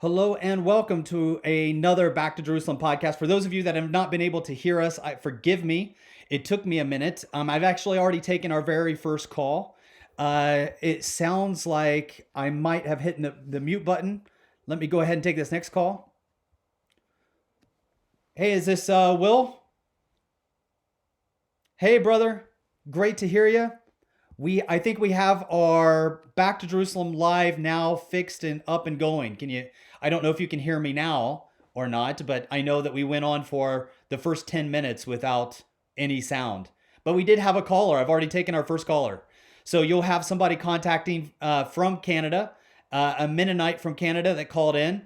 Hello and welcome to another Back to Jerusalem podcast. For those of you that have not been able to hear us, forgive me. It took me a minute. I've actually already taken our very first call. It sounds like I might have hit the mute button. Let me go ahead and take this next call. Hey, is this Will? Hey, brother. Great to hear you. I think we have our Back to Jerusalem live now fixed and up and going. I don't know if you can hear me now or not, but I know that we went on for the first 10 minutes without any sound. But we did have a caller. I've already taken our first caller. So you'll have somebody contacting from Canada, a Mennonite from Canada that called in.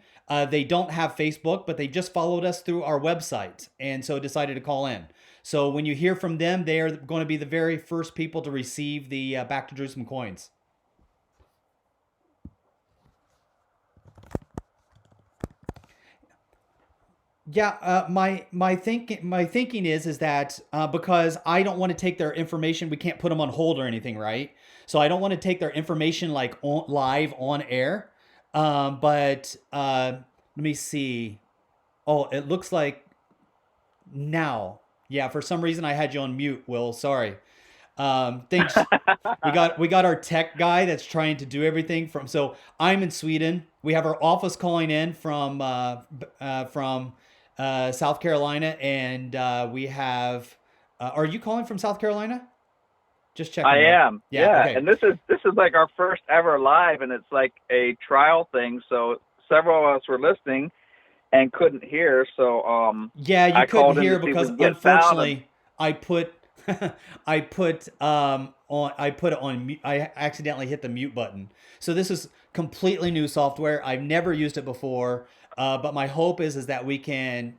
They don't have Facebook, but they just followed us through our website and so decided to call in. So when you hear from them, they are going to be the very first people to receive the Back to Jerusalem coins. Yeah, my thinking is that because I don't want to take their information, we can't put them on hold or anything, right? So I don't want to take their information like live on air. But let me see. Oh, it looks like now. Yeah, for some reason I had you on mute, Will. Sorry. Thanks. We got our tech guy that's trying to do everything from. So I'm in Sweden. We have our office calling in from South Carolina, and we have. Are you calling from South Carolina? Just checking. I Will. am, Yeah. yeah. Okay. And this is like our first ever live, and it's like a trial thing. So several of us were listening and couldn't hear. So Yeah, you I couldn't called in to hear see if we because could get sound. And unfortunately I put I put it on mute. I accidentally hit the mute button. So this is completely new software. I've never used it before. But my hope is that we can,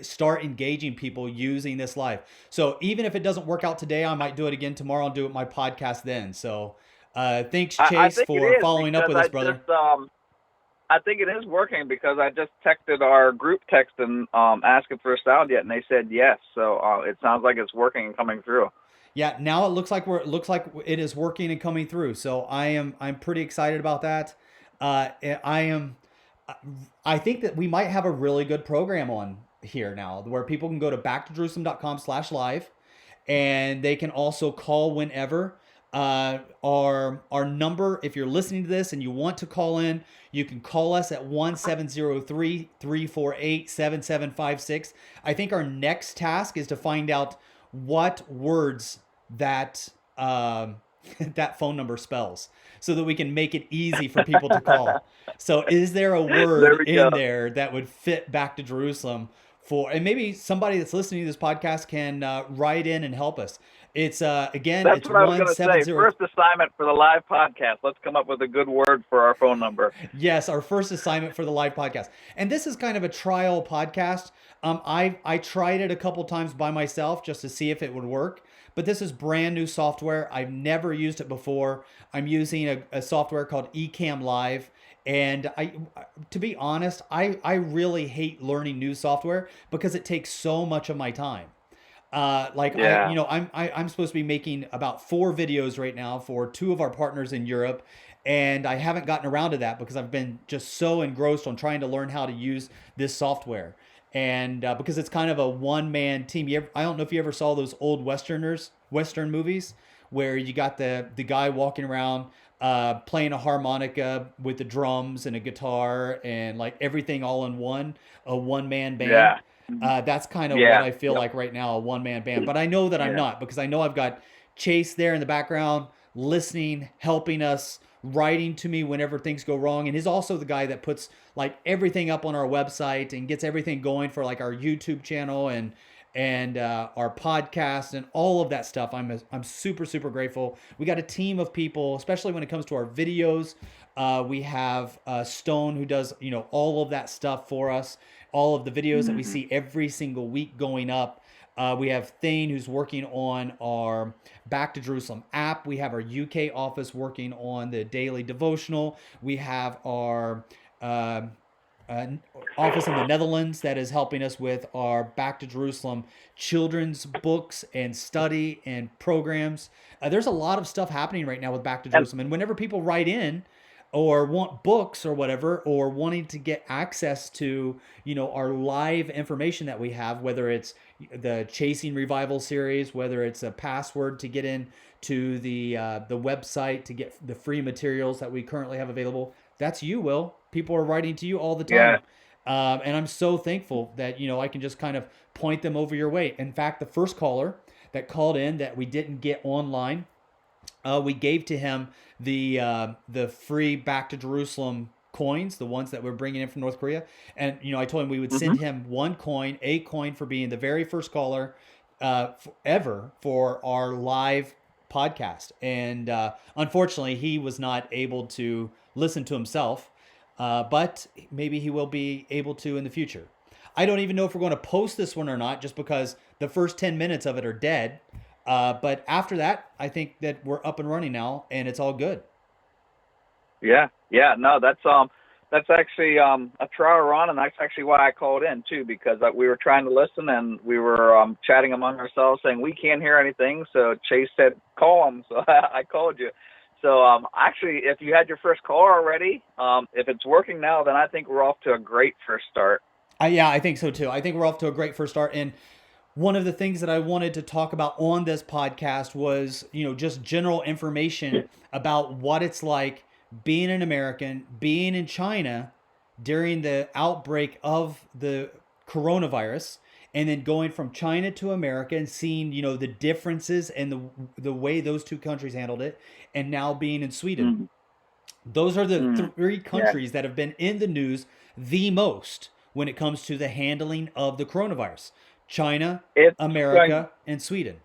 start engaging people using this live. So even if it doesn't work out today, I might do it again tomorrow and do it my podcast then. So thanks, I Chase, think it for is following up because with us, brother. I think it is working because I just texted our group text and asking for a sound yet, and they said yes. So it sounds like it's working and coming through. Yeah, now it looks like it is working and coming through. So I'm pretty excited about that. I am I think that we might have a really good program on here now where people can go to backtojerusalem.com/live and they can also call whenever. Our number, if you're listening to this and you want to call in, you can call us at 1-703-348-7756. I think our next task is to find out what words that that phone number spells so that we can make it easy for people to call. So is there a There word we in go. there that would fit Back to Jerusalem for, and maybe somebody that's listening to this podcast can write in and help us. It's again, That's it's what I was one going to seven say. zero. First assignment for the live podcast. Let's come up with a good word for our phone number. Yes, our first assignment for the live podcast. And this is kind of a trial podcast. I tried it a couple times by myself just to see if it would work. But this is brand new software. I've never used it before. I'm using a software called Ecamm Live. And to be honest, I really hate learning new software because it takes so much of my time. Yeah. I'm supposed to be making about 4 videos right now for 2 of our partners in Europe, and I haven't gotten around to that because I've been just so engrossed on trying to learn how to use this software, and because it's kind of a one man team. I don't know if you ever saw those old Western movies where you got the guy walking around playing a harmonica with the drums and a guitar and like everything all in a one man band. Yeah. That's kind of what Yeah. I feel Yep. like right now, a one man band. But I know that I'm Yeah. not because I know I've got Chase there in the background, listening, helping us, writing to me whenever things go wrong. And he's also the guy that puts like everything up on our website and gets everything going for like our YouTube channel and our podcast and all of that stuff. I'm super super grateful. We got a team of people, especially when it comes to our videos. We have Stone who does all of that stuff for us. All of the videos that we Hmm. see every single week going up. We have Thane who's working on our Back to Jerusalem app. We have our UK office working on the daily devotional. We have our uh, uh, office in the Netherlands that is helping us with our Back to Jerusalem children's books and study and programs. There's a lot of stuff happening right now with Back to And Jerusalem. And whenever people write in, or want books or whatever, or wanting to get access to, our live information that we have, whether it's the Chasing Revival series, whether it's a password to get in to the website to get the free materials that we currently have available, that's you, Will. People are writing to you all the Yeah. time. And I'm so thankful that, I can just kind of point them over your way. In fact, the first caller that called in that we didn't get online, we gave to him the free Back to Jerusalem coins, the ones that we're bringing in from North Korea. And I told him we would Hmm. send him a coin for being the very first caller ever for our live podcast. And unfortunately, he was not able to listen to himself, but maybe he will be able to in the future. I don't even know if we're going to post this one or not, just because the first 10 minutes of it are dead. But after that, I think that we're up and running now, and it's all good. Yeah. Yeah. No, that's actually a trial run, and that's actually why I called in too, because we were trying to listen and we were chatting among ourselves, saying we can't hear anything. So Chase said call him, so I called you. So actually, if you had your first caller already, if it's working now, then I think we're off to a great first start. Yeah, I think so too. I think we're off to a great first start. And one of the things that I wanted to talk about on this podcast was, just general information about what it's like being an American, being in China during the outbreak of the coronavirus, and then going from China to America and seeing, the differences and the way those two countries handled it, and now being in Sweden. Mm. Those are the Mm. three Yeah. countries that have been in the news the most when it comes to the handling of the coronavirus: China, It's going America, and Sweden.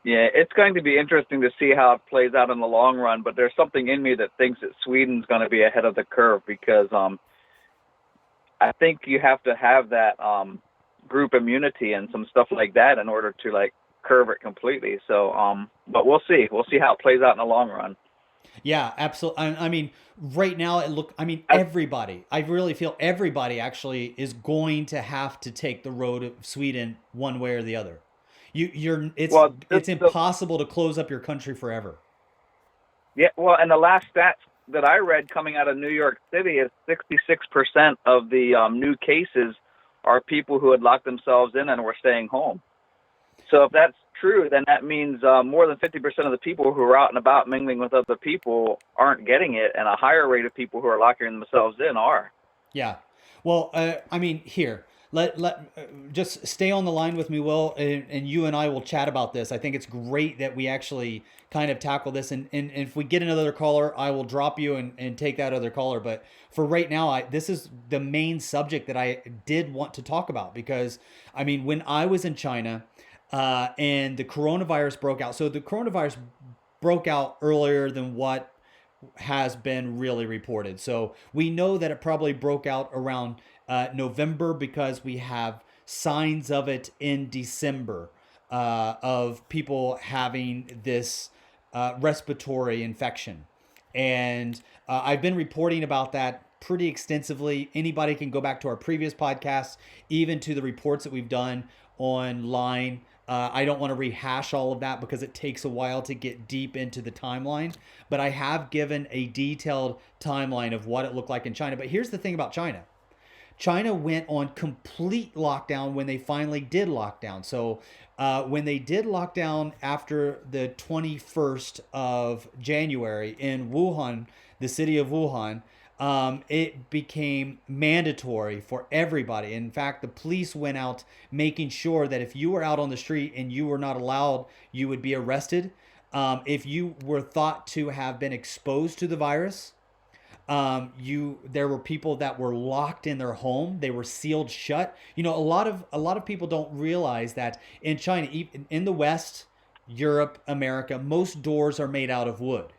Yeah, it's going to be interesting to see how it plays out in the long run. But there's something in me that thinks that Sweden's going to be ahead of the curve because I think you have to have that group immunity and some stuff like that in order to like curve it completely. So, but we'll see. We'll see how it plays out in the long run. Yeah, absolutely. I mean, right now I mean, I, everybody. I really feel everybody actually is going to have to take the road of Sweden one way or the other. You're well, it's impossible to close up your country forever. yeah, well, and the last stats that I read coming out of New York City is 66% of the new cases are people who had locked themselves in and were staying home. So if that's true, then that means more than 50% of the people who are out and about mingling with other people aren't getting it, and a higher rate of people who are locking themselves in are. Yeah. Well, I mean, here, just stay on the line with me, Will, and you and I will chat about this. I think it's great that we actually kind of tackle this. And if we get another caller, I will drop you and take that other caller. But for right now, this is the main subject that I did want to talk about because, I mean, when I was in China and the coronavirus broke out, so the coronavirus broke out earlier than what has been really reported. So we know that it probably broke out around November because we have signs of it in December of people having this respiratory infection. And I've been reporting about that pretty extensively. Anybody can go back to our previous podcasts, even to the reports that we've done online. I don't want to rehash all of that because it takes a while to get deep into the timeline, but I have given a detailed timeline of what it looked like in China. But here's the thing about China: China went on complete lockdown when they finally did lockdown. So when they did lockdown after the 21st of January in Wuhan, the city of Wuhan, it became mandatory for everybody. In fact, the police went out making sure that if you were out on the street and you were not allowed, you would be arrested. If you were thought to have been exposed to the virus, there were people that were locked in their home. They were sealed shut. A lot of people don't realize that in China, even in the West, Europe, America, most doors are made out of wood.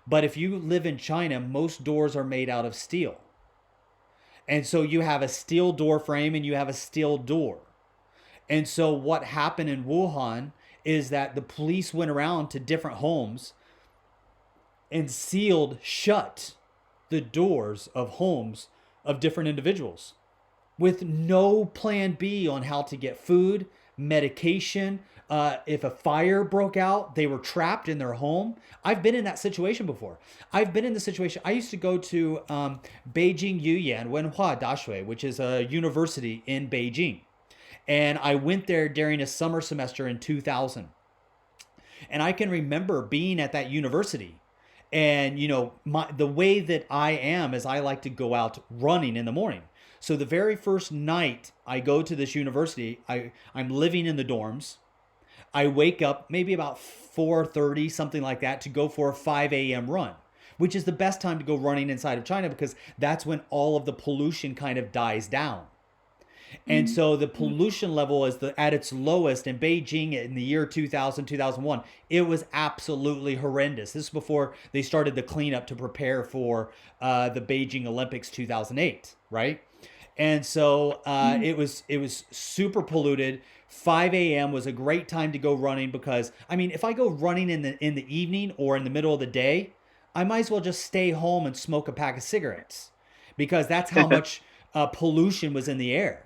But if you live in China, most doors are made out of steel. And so you have a steel door frame and you have a steel door. And so what happened in Wuhan is that the police went around to different homes and sealed shut the doors of homes of different individuals with no plan B on how to get food, medication. If a fire broke out, they were trapped in their home. I've been in that situation before. I've been in the situation. I used to go to Beijing Yuyan Wenhua Dashui, which is a university in Beijing. And I went there during a summer semester in 2000. And I can remember being at that university. And the way that I am is I like to go out running in the morning. So the very first night I go to this university, I'm living in the dorms. I wake up maybe about 4:30, something like that, to go for a 5 a.m. run, which is the best time to go running inside of China because that's when all of the pollution kind of dies down. And so the pollution level is at its lowest in Beijing in the year 2000, 2001. It was absolutely horrendous. This is before they started the cleanup to prepare for the Beijing Olympics 2008, right? And so it was super polluted. 5 a.m. was a great time to go running because, I mean, if I go running in the evening or in the middle of the day, I might as well just stay home and smoke a pack of cigarettes because that's how much pollution was in the air.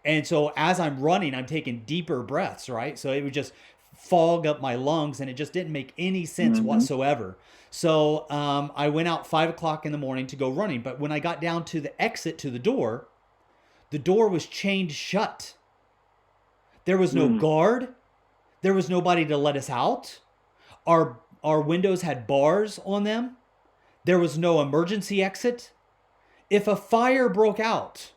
And so as I'm running, I'm taking deeper breaths, right? So it would just fog up my lungs and it just didn't make any sense whatsoever. So I went out 5 o'clock in the morning to go running. But when I got down to the exit to the door was chained shut. There was no guard. There was nobody to let us out. Our windows had bars on them. There was no emergency exit. If a fire broke out,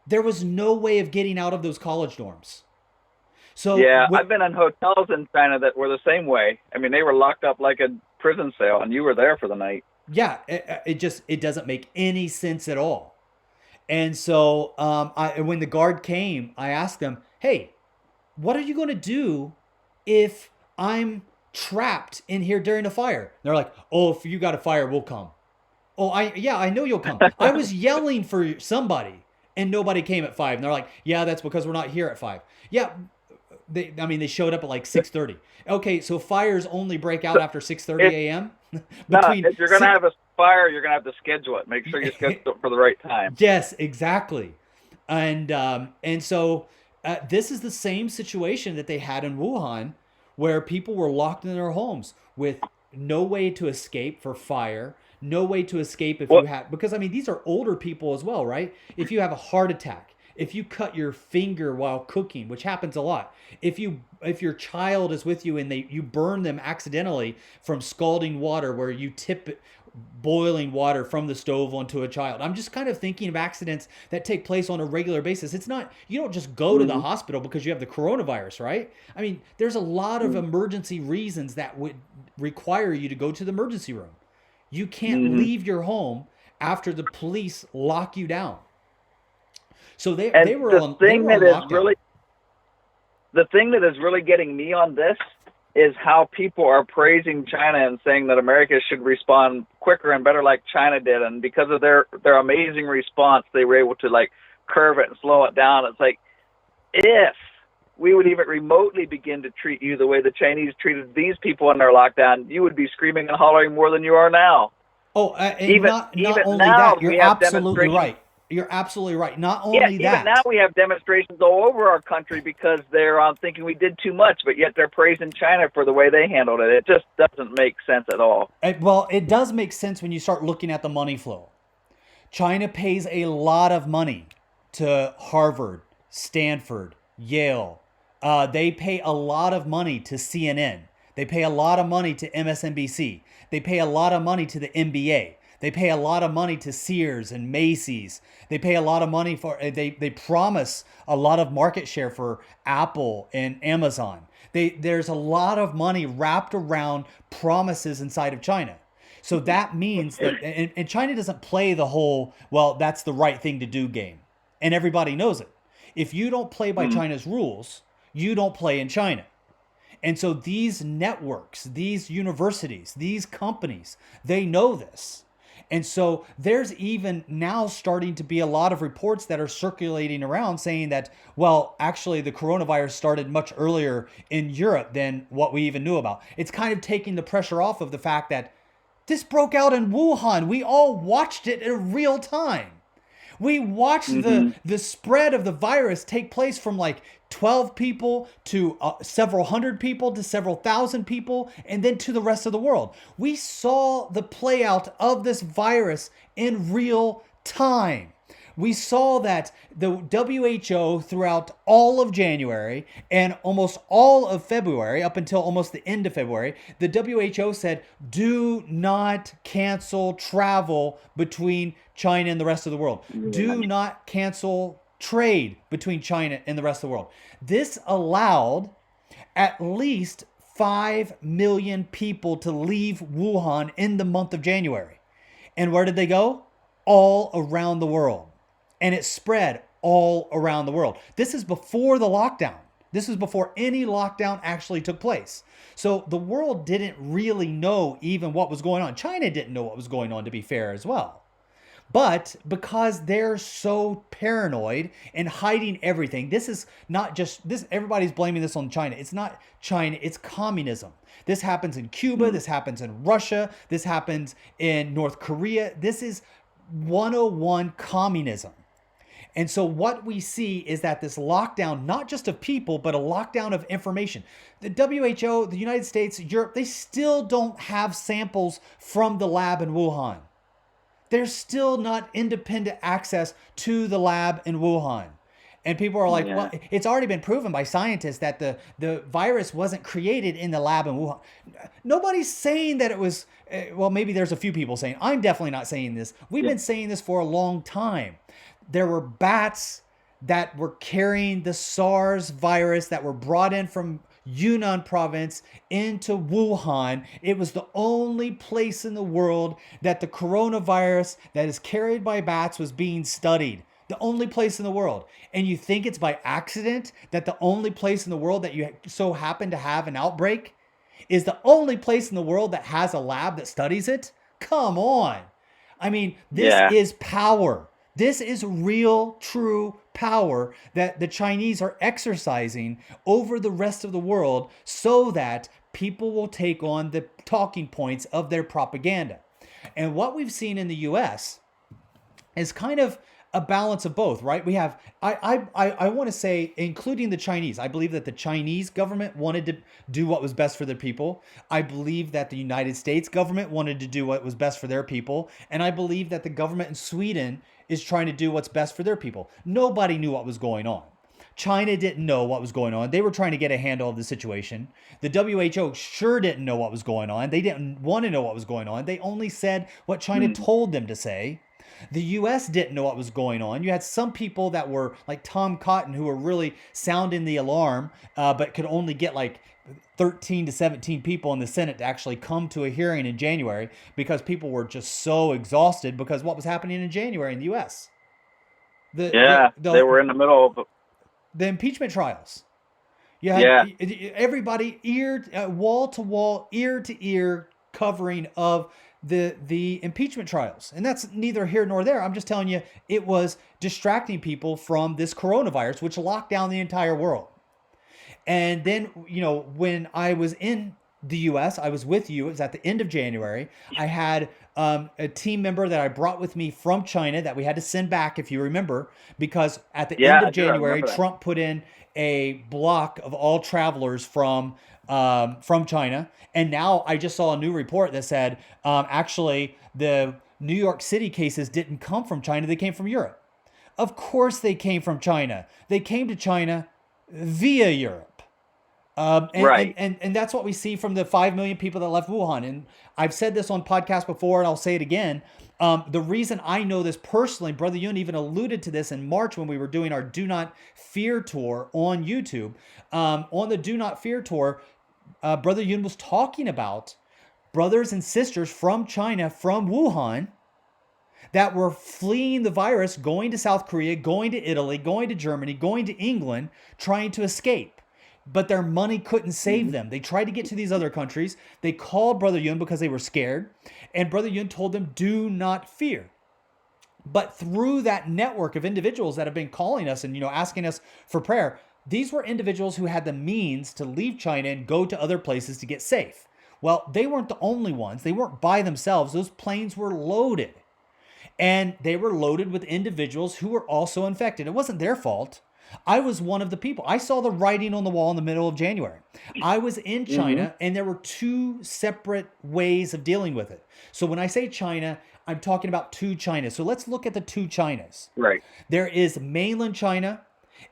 there was no way of getting out of those college dorms. So yeah, I've been in hotels in China that were the same way. I mean, they were locked up like a prison cell, and you were there for the night. Yeah, it doesn't make any sense at all. And so when the guard came, I asked them, "Hey, what are you going to do if I'm trapped in here during a fire?" And they're like, "Oh, if you got a fire, we'll come." Oh, I know you'll come. I was yelling for somebody and nobody came at 5. And they're like, "Yeah, that's because we're not here at 5." Yeah, they showed up at like 6:30. Okay, so fires only break out after 6:30 a.m. No, if you're going to have a fire, you're going to have to schedule it. Make sure you schedule it for the right time. Yes, exactly. And so this is the same situation that they had in Wuhan, where people were locked in their homes with no way to escape for fire, no way to escape if you have, because I mean, these are older people as well, right? If you have a heart attack, if you cut your finger while cooking, which happens a lot, if your child is with you and you burn them accidentally from scalding water where you tip boiling water from the stove onto a child. I'm just kind of thinking of accidents that take place on a regular basis. It's not, you don't just go to the hospital because you have the coronavirus, right? I mean, there's a lot of emergency reasons that would require you to go to the emergency room. You can't leave your home after the police lock you down. So they were on lockdown. The thing that is really getting me on this is how people are praising China and saying that America should respond quicker and better like China did. And because of their amazing response, they were able to like curve it and slow it down. It's like, if we would even remotely begin to treat you the way the Chinese treated these people in their lockdown, you would be screaming and hollering more than you are now. Oh, and not only now, that, you're absolutely right. You're absolutely right. Not only that. Even now we have demonstrations all over our country because they're thinking we did too much, but yet they're praising China for the way they handled it. It just doesn't make sense at all. Well, it does make sense when you start looking at the money flow. China pays a lot of money to Harvard, Stanford, Yale. They pay a lot of money to CNN. They pay a lot of money to MSNBC. They pay a lot of money to the NBA. They pay a lot of money to Sears and Macy's. They pay a lot of money for, they promise a lot of market share for Apple and Amazon. There's a lot of money wrapped around promises inside of China. So that means that, and China doesn't play the whole, well, that's the right thing to do game. And everybody knows it. If you don't play by China's rules, you don't play in China. And so these networks, these universities, these companies, they know this. And so there's even now starting to be a lot of reports that are circulating around saying that, well, actually the coronavirus started much earlier in Europe than what we even knew about. It's kind of taking the pressure off of the fact that this broke out in Wuhan. We all watched it in real time. We watched Mm-hmm. the spread of the virus take place from like 12 people to several hundred people to several thousand people and then to the rest of the world. We saw the play out of this virus in real time. We saw that the WHO throughout all of January and almost all of February, up until almost the end of February, the WHO said, do not cancel travel between China and the rest of the world. Do not cancel trade between China and the rest of the world. This allowed at least 5 million people to leave Wuhan in the month of January. And where did they go? All around the world. And it spread all around the world. This is before the lockdown. This is before any lockdown actually took place. So the world didn't really know even what was going on. China didn't know what was going on, to be fair, as well. But because they're so paranoid and hiding everything, this is not just this, everybody's blaming this on China. It's not China, it's communism. This happens in Cuba, this happens in Russia, this happens in North Korea. This is 101 communism. And so what we see is that this lockdown, not just of people, but a lockdown of information. The WHO, the United States, Europe, they still don't have samples from the lab in Wuhan. There's still not independent access to the lab in Wuhan. And people are like, Yeah. well, it's already been proven by scientists that the virus wasn't created in the lab in Wuhan. Nobody's saying that it was, well, maybe there's a few people saying, I'm definitely not saying this. We've been saying this for a long time. There were bats that were carrying the SARS virus that were brought in from Yunnan province into Wuhan. It was the only place in the world that the coronavirus that is carried by bats was being studied. The only place in the world. And you think it's by accident that the only place in the world that you so happen to have an outbreak is the only place in the world that has a lab that studies it? Come on. I mean, this is power. This is real, true power that the Chinese are exercising over the rest of the world so that people will take on the talking points of their propaganda. And what we've seen in the US is kind of a balance of both, right? We have, I want to say, including the Chinese, I believe that the Chinese government wanted to do what was best for their people. I believe that the United States government wanted to do what was best for their people. And I believe that the government in Sweden is trying to do what's best for their people. Nobody knew what was going on. China didn't know what was going on. They were trying to get a handle of the situation. The WHO sure didn't know what was going on. They didn't want to know what was going on. They only said what China told them to say. The US didn't know what was going on. You had some people that were like Tom Cotton who were really sounding the alarm, but could only get like 13 to 17 people in the Senate to actually come to a hearing in January because people were just so exhausted because what was happening in January in the US. They were in the middle of the impeachment trials. You had everybody wall to wall, ear to ear covering of the impeachment trials. And that's neither here nor there. I'm just telling you, it was distracting people from this coronavirus, which locked down the entire world. And then, when I was in the US, I was with you. It was at the end of January. I had a team member that I brought with me from China that we had to send back, if you remember, because at the end of January, Trump put in a block of all travelers from China. And now I just saw a new report that said, actually, the New York City cases didn't come from China. They came from Europe. Of course they came from China. They came to China via Europe. And that's what we see from the 5 million people that left Wuhan. And I've said this on podcasts before, and I'll say it again. The reason I know this personally, Brother Yun even alluded to this in March when we were doing our Do Not Fear tour on YouTube. On the Do Not Fear tour, Brother Yun was talking about brothers and sisters from China, from Wuhan, that were fleeing the virus, going to South Korea, going to Italy, going to Germany, going to England, trying to escape. But their money couldn't save them. They tried to get to these other countries. They called Brother Yun because they were scared. And Brother Yun told them, do not fear. But through that network of individuals that have been calling us and, asking us for prayer, these were individuals who had the means to leave China and go to other places to get safe. Well, they weren't the only ones. They weren't by themselves. Those planes were loaded. and they were loaded with individuals who were also infected. It wasn't their fault. I was one of the people. I saw the writing on the wall in the middle of January. I was in Mm-hmm. China, and there were two separate ways of dealing with it. So when I say China, I'm talking about two Chinas. So let's look at the two Chinas. Right. There is mainland China,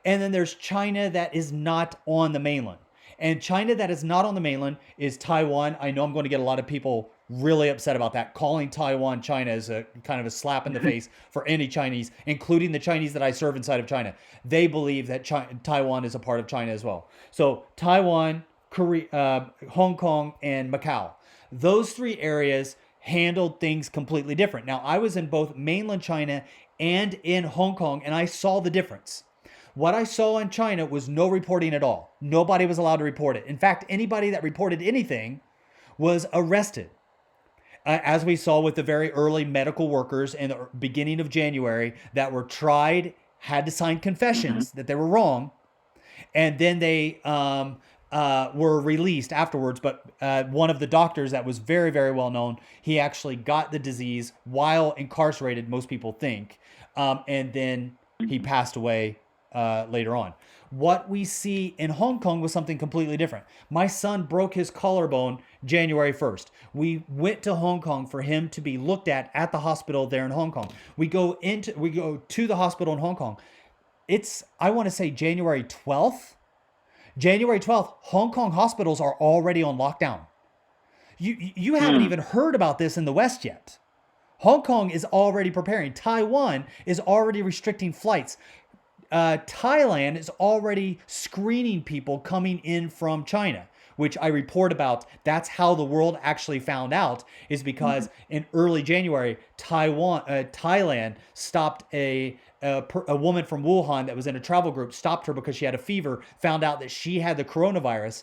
and then there's China that is not on the mainland. And China that is not on the mainland is Taiwan. I know I'm going to get a lot of people really upset about that. Calling Taiwan China is a kind of a slap in the face for any Chinese, including the Chinese that I serve inside of China. They believe that Taiwan is a part of China as well. So Taiwan, Korea, Hong Kong, and Macau. Those three areas handled things completely different. Now, I was in both mainland China and in Hong Kong, and I saw the difference. What I saw in China was no reporting at all. Nobody was allowed to report it. In fact, anybody that reported anything was arrested. As we saw with the very early medical workers in the beginning of January that were tried, had to sign Mm-hmm. confessions that they were wrong, and then they were released afterwards. But one of the doctors that was very, very well known, he actually got the disease while incarcerated, most people think, and then he passed away later on. What we see in Hong Kong was something completely different. My son broke his collarbone January 1st. We went to Hong Kong for him to be looked at the hospital there in Hong Kong. We go to the hospital in Hong Kong. It's, I want to say, January 12th. January 12th, Hong Kong hospitals are already on lockdown. You haven't Mm. even heard about this in the West yet. Hong Kong is already preparing. Taiwan is already restricting flights. Thailand is already screening people coming in from China, which I report about. That's how the world actually found out, is because in early January, Thailand stopped a woman from Wuhan that was in a travel group, stopped her because she had a fever, found out that she had the coronavirus.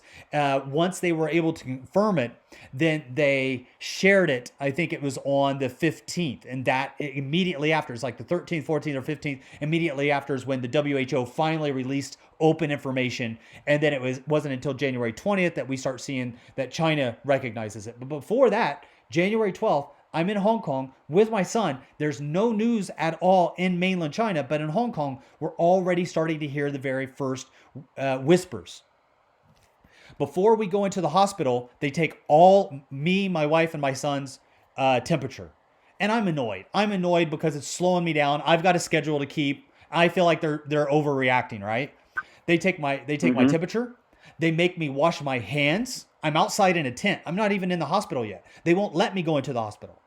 Once they were able to confirm it, then they shared it. I think it was on the 15th. And that immediately after, it's like the 13th, 14th, or 15th, immediately after is when the WHO finally released open information. And then wasn't until January 20th that we start seeing that China recognizes it. But before that, January 12th, I'm in Hong Kong with my son. There's no news at all in mainland China, but in Hong Kong, we're already starting to hear the very first whispers. Before we go into the hospital, they take all me, my wife, and my son's temperature. And I'm annoyed. I'm annoyed because it's slowing me down. I've got a schedule to keep. I feel like they're overreacting, right? They take my Mm-hmm. temperature. They make me wash my hands. I'm outside in a tent. I'm not even in the hospital yet. They won't let me go into the hospital.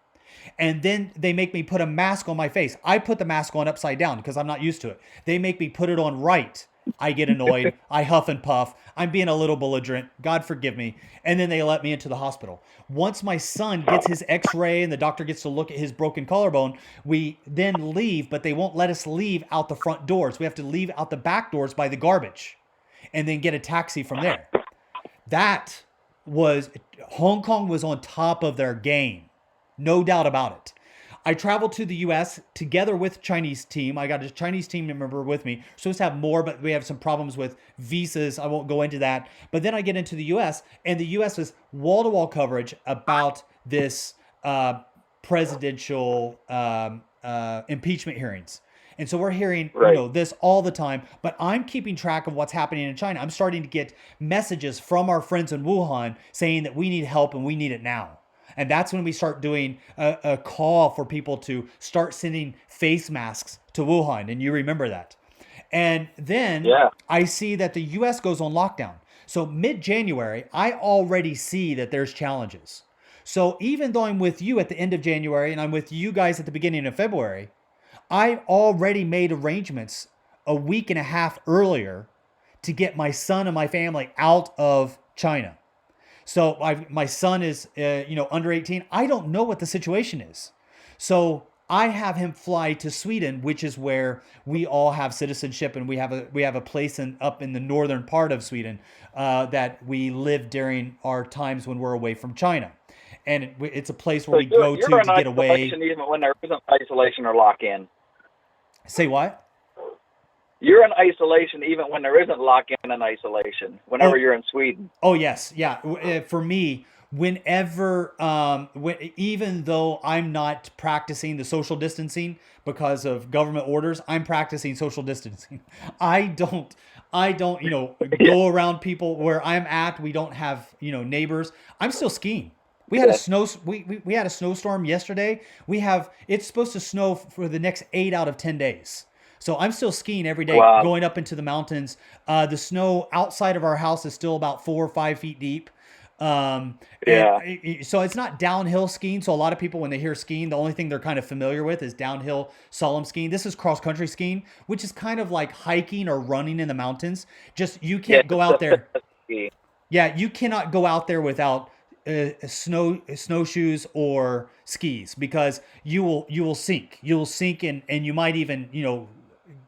And then they make me put a mask on my face. I put the mask on upside down because I'm not used to it. They make me put it on right. I get annoyed. I huff and puff. I'm being a little belligerent. God forgive me. And then they let me into the hospital. Once my son gets his x ray and the doctor gets to look at his broken collarbone, we then leave, but they won't let us leave out the front doors. We have to leave out the back doors by the garbage and then get a taxi from there. That was, Hong Kong was on top of their game. No doubt about it. I traveled to the US together with Chinese team. I got a Chinese team member with me. We're supposed to have more, but we have some problems with visas. I won't go into that. But then I get into the US, and the US was wall to wall coverage about this presidential impeachment hearings. And so we're hearing, Right. this all the time, but I'm keeping track of what's happening in China. I'm starting to get messages from our friends in Wuhan saying that we need help and we need it now. And that's when we start doing a call for people to start sending face masks to Wuhan. And you remember that. And then Yeah. I see that the US goes on lockdown. So mid January, I already see that there's challenges. So even though I'm with you at the end of January and I'm with you guys at the beginning of February, I already made arrangements a week and a half earlier to get my son and my family out of China. So my son is, under 18. I don't know what the situation is. So I have him fly to Sweden, which is where we all have citizenship, and we have a place up in the northern part of Sweden that we live during our times when we're away from China, and it's a place where So we you're go you're to in get away. isolation even when there isn't isolation or lock in. Say what? You're in isolation even when there isn't lock in and isolation. Whenever Oh, you're in Sweden. oh yes, yeah. For me, whenever even though I'm not practicing the social distancing because of government orders, I'm practicing social distancing. I don't I don't, Yeah. go around people where I'm at. We don't have, neighbors. I'm still skiing. We had a Yeah. snow we had a snowstorm yesterday. It's supposed to snow for the next 8 out of 10 days. So I'm still skiing every day, Wow. going up into the mountains. The snow outside of our house is still about 4 or 5 feet deep. And Yeah. so it's not downhill skiing. So a lot of people, when they hear skiing, the only thing they're kind of familiar with is downhill slalom skiing. This is cross country skiing, which is kind of like hiking or running in the mountains. Just you Yeah. can't go out there. Ski. Yeah, you cannot go out there without snowshoes or skis because you will sink. You will sink and you might even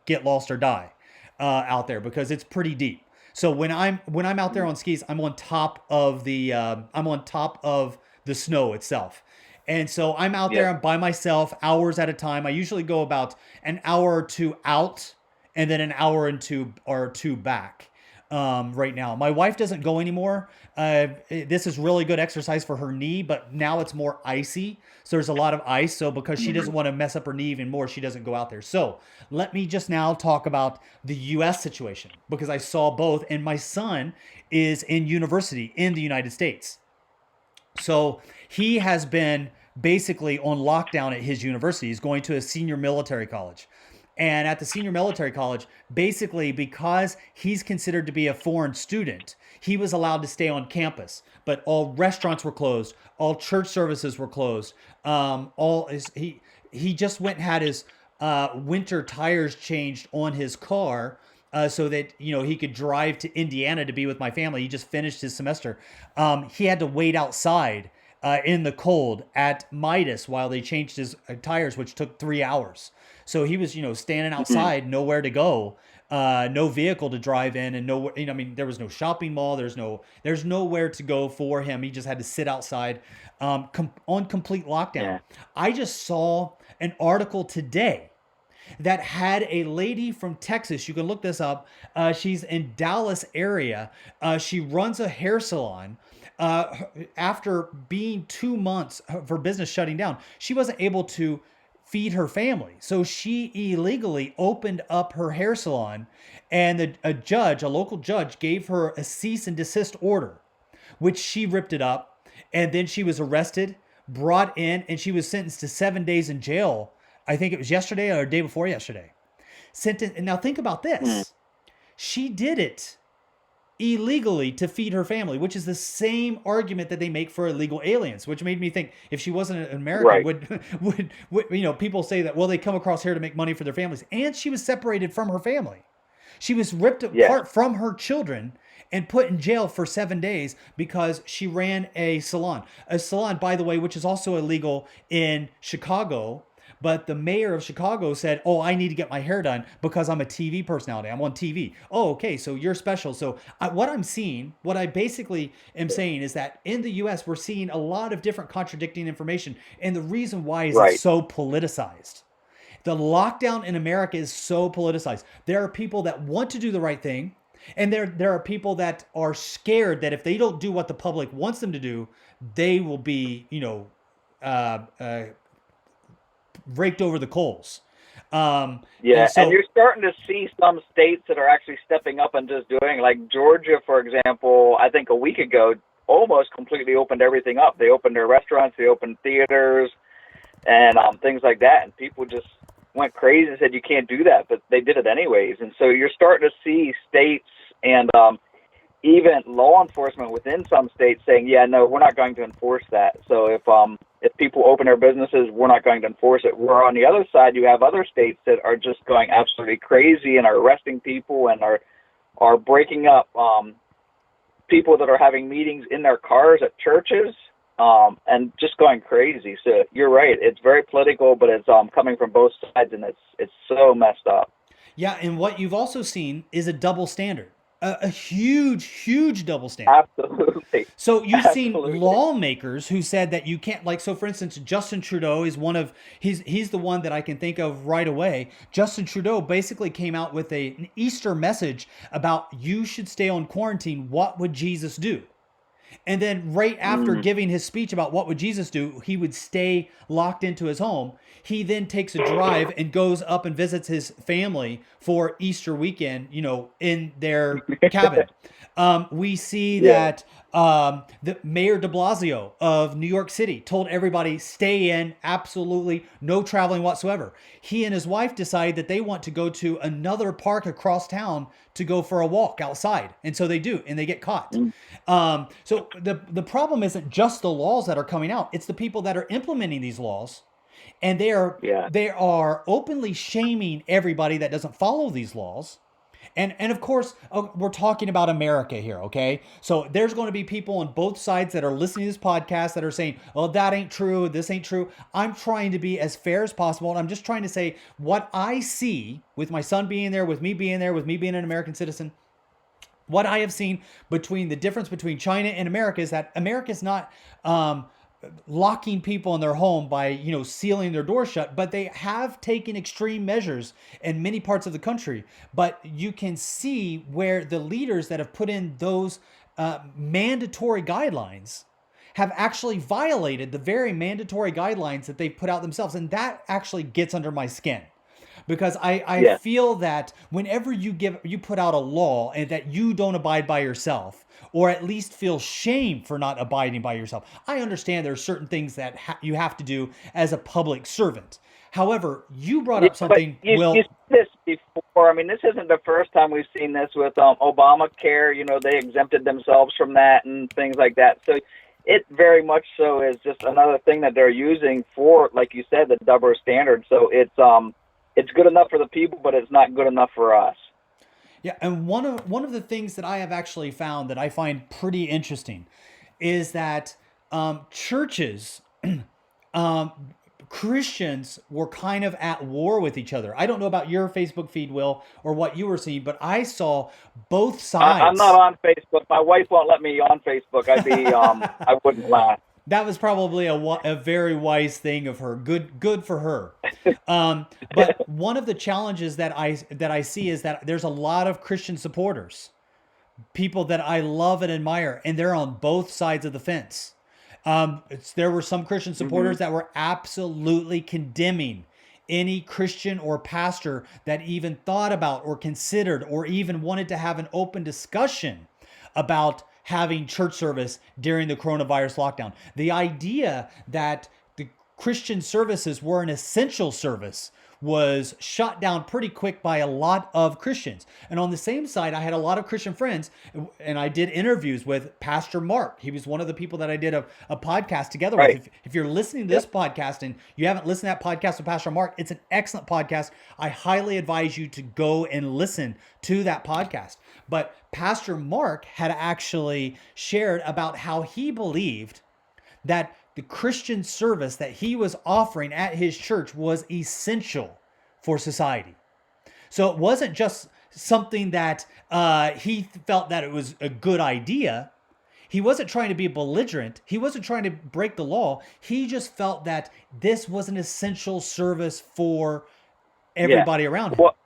get lost or die out there because it's pretty deep. So when I'm out there on skis, I'm on top of the snow itself. And so I'm out Yeah. there by myself hours at a time. I usually go about an hour or two out and then an hour and two back. Right now, my wife doesn't go anymore. This is really good exercise for her knee, but now it's more icy. So there's a lot of ice. So because she doesn't Mhm. want to mess up her knee even more, she doesn't go out there. So let me just now talk about the US situation because I saw both, and my son is in university in the United States. So he has been basically on lockdown at his university. He's going to a senior military college. And at the senior military college, basically because he's considered to be a foreign student, he was allowed to stay on campus. But all restaurants were closed, all church services were closed. All is he just went and had his winter tires changed on his car so that he could drive to Indiana to be with my family. He just finished his semester. He had to wait outside in the cold at Midas while they changed his tires, which took 3 hours. So he was standing Mhm. outside, nowhere to go, no vehicle to drive in, and no, I mean, there was no shopping mall. There's nowhere to go for him. He just had to sit outside on complete lockdown. Yeah. I just saw an article today that had a lady from Texas. You can look this up. She's in Dallas area. She runs a hair salon. Uh, After being 2 months of her business shutting down, she wasn't able to feed her family. So she illegally opened up her hair salon, and a local judge, gave her a cease and desist order, which she ripped it up. And then she was arrested, brought in, and she was sentenced to 7 days in jail. I think it was yesterday or the day before yesterday. Sentence. And now think about Mm. this. She did it illegally to feed her family, which is the same argument that they make for illegal aliens, which made me think if she wasn't an American, Right. would people say that, well, they come across here to make money for their families. And she was separated from her family. She was ripped Yeah. apart from her children and put in jail for 7 days because she ran a salon. A salon, by the way, which is also illegal in Chicago. But the mayor of Chicago said, "Oh, I need to get my hair done because I'm a TV personality. I'm on TV." Oh, okay, so you're special. So what I basically am saying is that in the U.S. we're seeing a lot of different contradicting information, and the reason why is it's Right. so politicized. The lockdown in America is so politicized. There are people that want to do the right thing, and there are people that are scared that if they don't do what the public wants them to do, they will be, uh, uh, raked over the coals. And Yeah, and so, you're starting to see some states that are actually stepping up and just doing, like Georgia, for example. I think a week ago, almost completely opened everything up. They opened their restaurants, they opened theaters, and things like that. And people just went crazy and said you can't do that, but they did it anyways. And so you're starting to see states and even law enforcement within some states saying, "Yeah, no, we're not going to enforce that." So if people open their businesses, we're not going to enforce it. Where on the other side, you have other states that are just going absolutely crazy and are arresting people and are breaking up people that are having meetings in their cars at churches and just going crazy. So you're right; it's very political, but it's coming from both sides, and it's so messed up. yeah, and what you've also seen is a double standard, a huge, huge double standard. Absolutely, So you've seen absolutely. lawmakers who said that you can't, like, so for instance, Justin Trudeau is he's the one that I can think of right away. Justin Trudeau basically came out with an Easter message about you should stay on quarantine. What would Jesus do? And then right after Mm. giving his speech about what would Jesus do, he would stay locked into his home. He then takes a drive and goes up and visits his family for Easter weekend, in their cabin. We see Yeah. that the Mayor de Blasio of New York City told everybody stay in, absolutely no traveling whatsoever. He and his wife decide that they want to go to another park across town to go for a walk outside, and so they do, and they get caught. Mm. So the problem isn't just the laws that are coming out; it's the people that are implementing these laws, and Yeah. they are openly shaming everybody that doesn't follow these laws. And of course, we're talking about America here, okay? So there's going to be people on both sides that are listening to this podcast that are saying, "Oh, that ain't true. This ain't true." I'm trying to be as fair as possible, and I'm just trying to say what I see with my son being there, with me being there, with me being an American citizen. What I have seen between the difference between China and America is that America is not locking people in their home by sealing their door shut, but they have taken extreme measures in many parts of the country. But you can see where the leaders that have put in those mandatory guidelines have actually violated the very mandatory guidelines that they've put out themselves, and that actually gets under my skin because I Yeah. feel that whenever you put out a law and that you don't abide by yourself, or at least feel shame for not abiding by yourself. I understand there are certain things that you have to do as a public servant. However, you brought Yeah, up but something, you Will. see this before. I mean, this isn't the first time we've seen this with Obamacare. They exempted themselves from that and things like that. So it very much so is just another thing that they're using for, like you said, the double standard. So it's good enough for the people, but it's not good enough for us. Yeah, and one of the things that I have actually found that I find pretty interesting is that churches, um, Christians were kind of at war with each other. I don't know about your Facebook feed, Will, or what you were seeing, but I saw both I'm not sides. on Facebook. My wife won't let me on Facebook. I wouldn't laugh. That was probably a very wise thing of her. Good for her. But one of the challenges that I see is that there's a lot of Christian supporters, people that I love and admire, and they're on both sides of the fence. There were some Christian Hmm. supporters that were absolutely condemning any Christian or pastor that even thought about or considered or even wanted to have an open discussion about having church service during the coronavirus lockdown. The idea that the Christian services were an essential service was shot down pretty quick by a lot of Christians. And on the same side, I had a lot of Christian friends, and I did interviews with Pastor Mark. He was one of the people that I did a podcast together with. Right. If you're listening to Yep. this podcast and you haven't listened to that podcast with Pastor Mark, it's an excellent podcast. I highly advise you to go and listen to that podcast. But Pastor Mark had actually shared about how he believed that the Christian service that he was offering at his church was essential for society. So it wasn't just something that he felt that it was a good idea. He wasn't trying to be belligerent. He wasn't trying to break the law. He just felt that this was an essential service for Yeah. everybody around him. Well,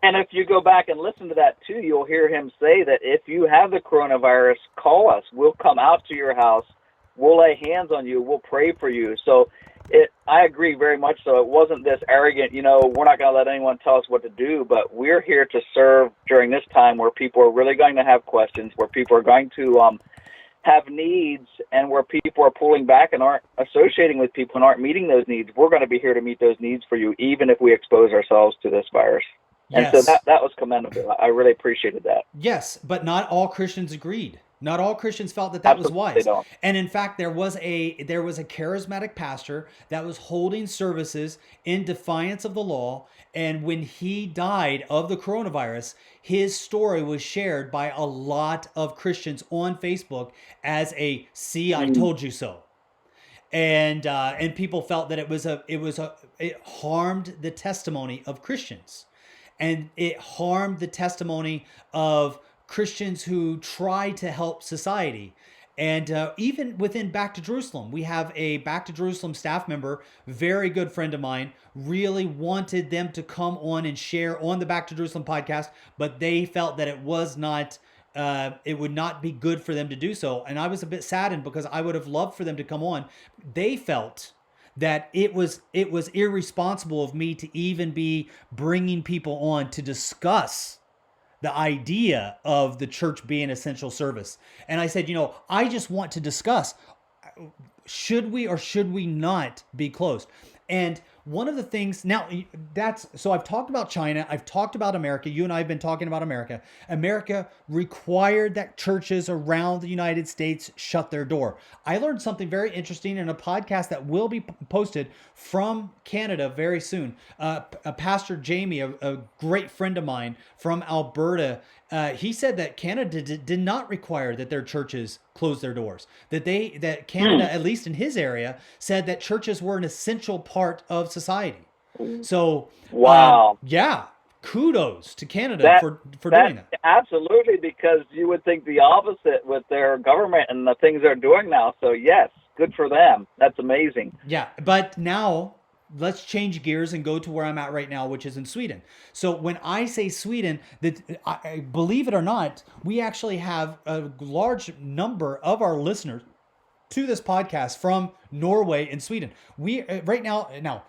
and if you go back and listen to that too, you'll hear him say that if you have the coronavirus, call us. We'll come out to your house. We'll lay hands on you. We'll pray for you. So I agree very much so. It wasn't this arrogant, we're not going to let anyone tell us what to do, but we're here to serve during this time where people are really going to have questions, where people are going to have needs, and where people are pulling back and aren't associating with people and aren't meeting those needs. We're going to be here to meet those needs for you, even if we expose ourselves to this virus. And so Yes. that was commendable. I really appreciated that. Yes, but not all Christians agreed. Not all Christians felt that that was Absolutely they wise. don't. And in fact, there was a charismatic pastor that was holding services in defiance of the law, and when he died of the coronavirus, his story was shared by a lot of Christians on Facebook as a "see, I Mm. told you so." And people felt that it harmed the testimony of Christians, and it harmed the testimony of Christians who try to help society. And even within Back to Jerusalem, we have a Back to Jerusalem staff member, very good friend of mine, really wanted them to come on and share on the Back to Jerusalem podcast, but they felt that it was not it would not be good for them to do so. And I was a bit saddened because I would have loved for them to come on. They felt that it was irresponsible of me to even be bringing people on to discuss the idea of the church being essential service. And I said, I just want to discuss, should we or should we not be closed? And one of the things now, so I've talked about China, I've talked about America. You and I have been talking about America. America required that churches around the United States shut their door. I learned something very interesting in a podcast that will be posted from Canada very soon. Pastor Jamie, a great friend of mine from Alberta, he said that Canada did not require that their churches close their doors. That Canada, at least in his area, said that churches were an essential part of society. So, wow, yeah, kudos to Canada for doing that. Absolutely, because you would think the opposite with their government and the things they're doing now. So yes, good for them. That's amazing. Yeah, but now let's change gears and go to where I'm at right now, which is in Sweden. So when I say Sweden, believe it or not, we actually have a large number of our listeners to this podcast from Norway and Sweden. We right now,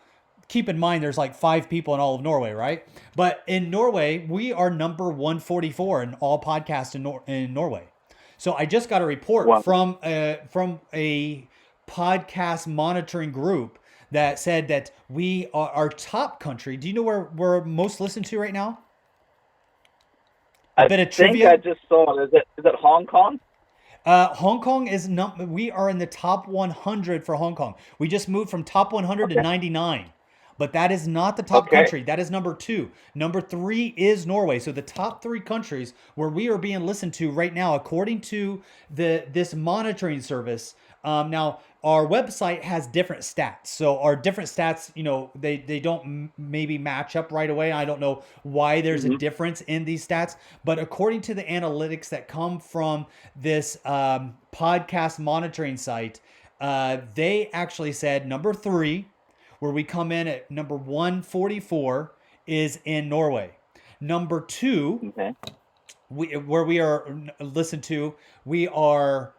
keep in mind there's like 5 people in all of Norway, right? But in Norway, we are number 144 in all podcasts in Norway. So I just got a report from a podcast monitoring group that said that we are our top country. Do you know where we're most listened to right now? I think I just saw it. Is it Hong Kong? Hong Kong is not. We are in the top 100 for Hong Kong. We just moved from top 100 to 99. But that is not the top country. That is number 2. Number 3 is Norway. So the top 3 countries where we are being listened to right now, according to this monitoring service. Now, our website has different stats. So our different stats, they don't maybe match up right away. I don't know why there's a difference in these stats. But according to the analytics that come from this podcast monitoring site, they actually said number 3, where we come in at number 144, is in Norway. Number 2, where we are listened to, we are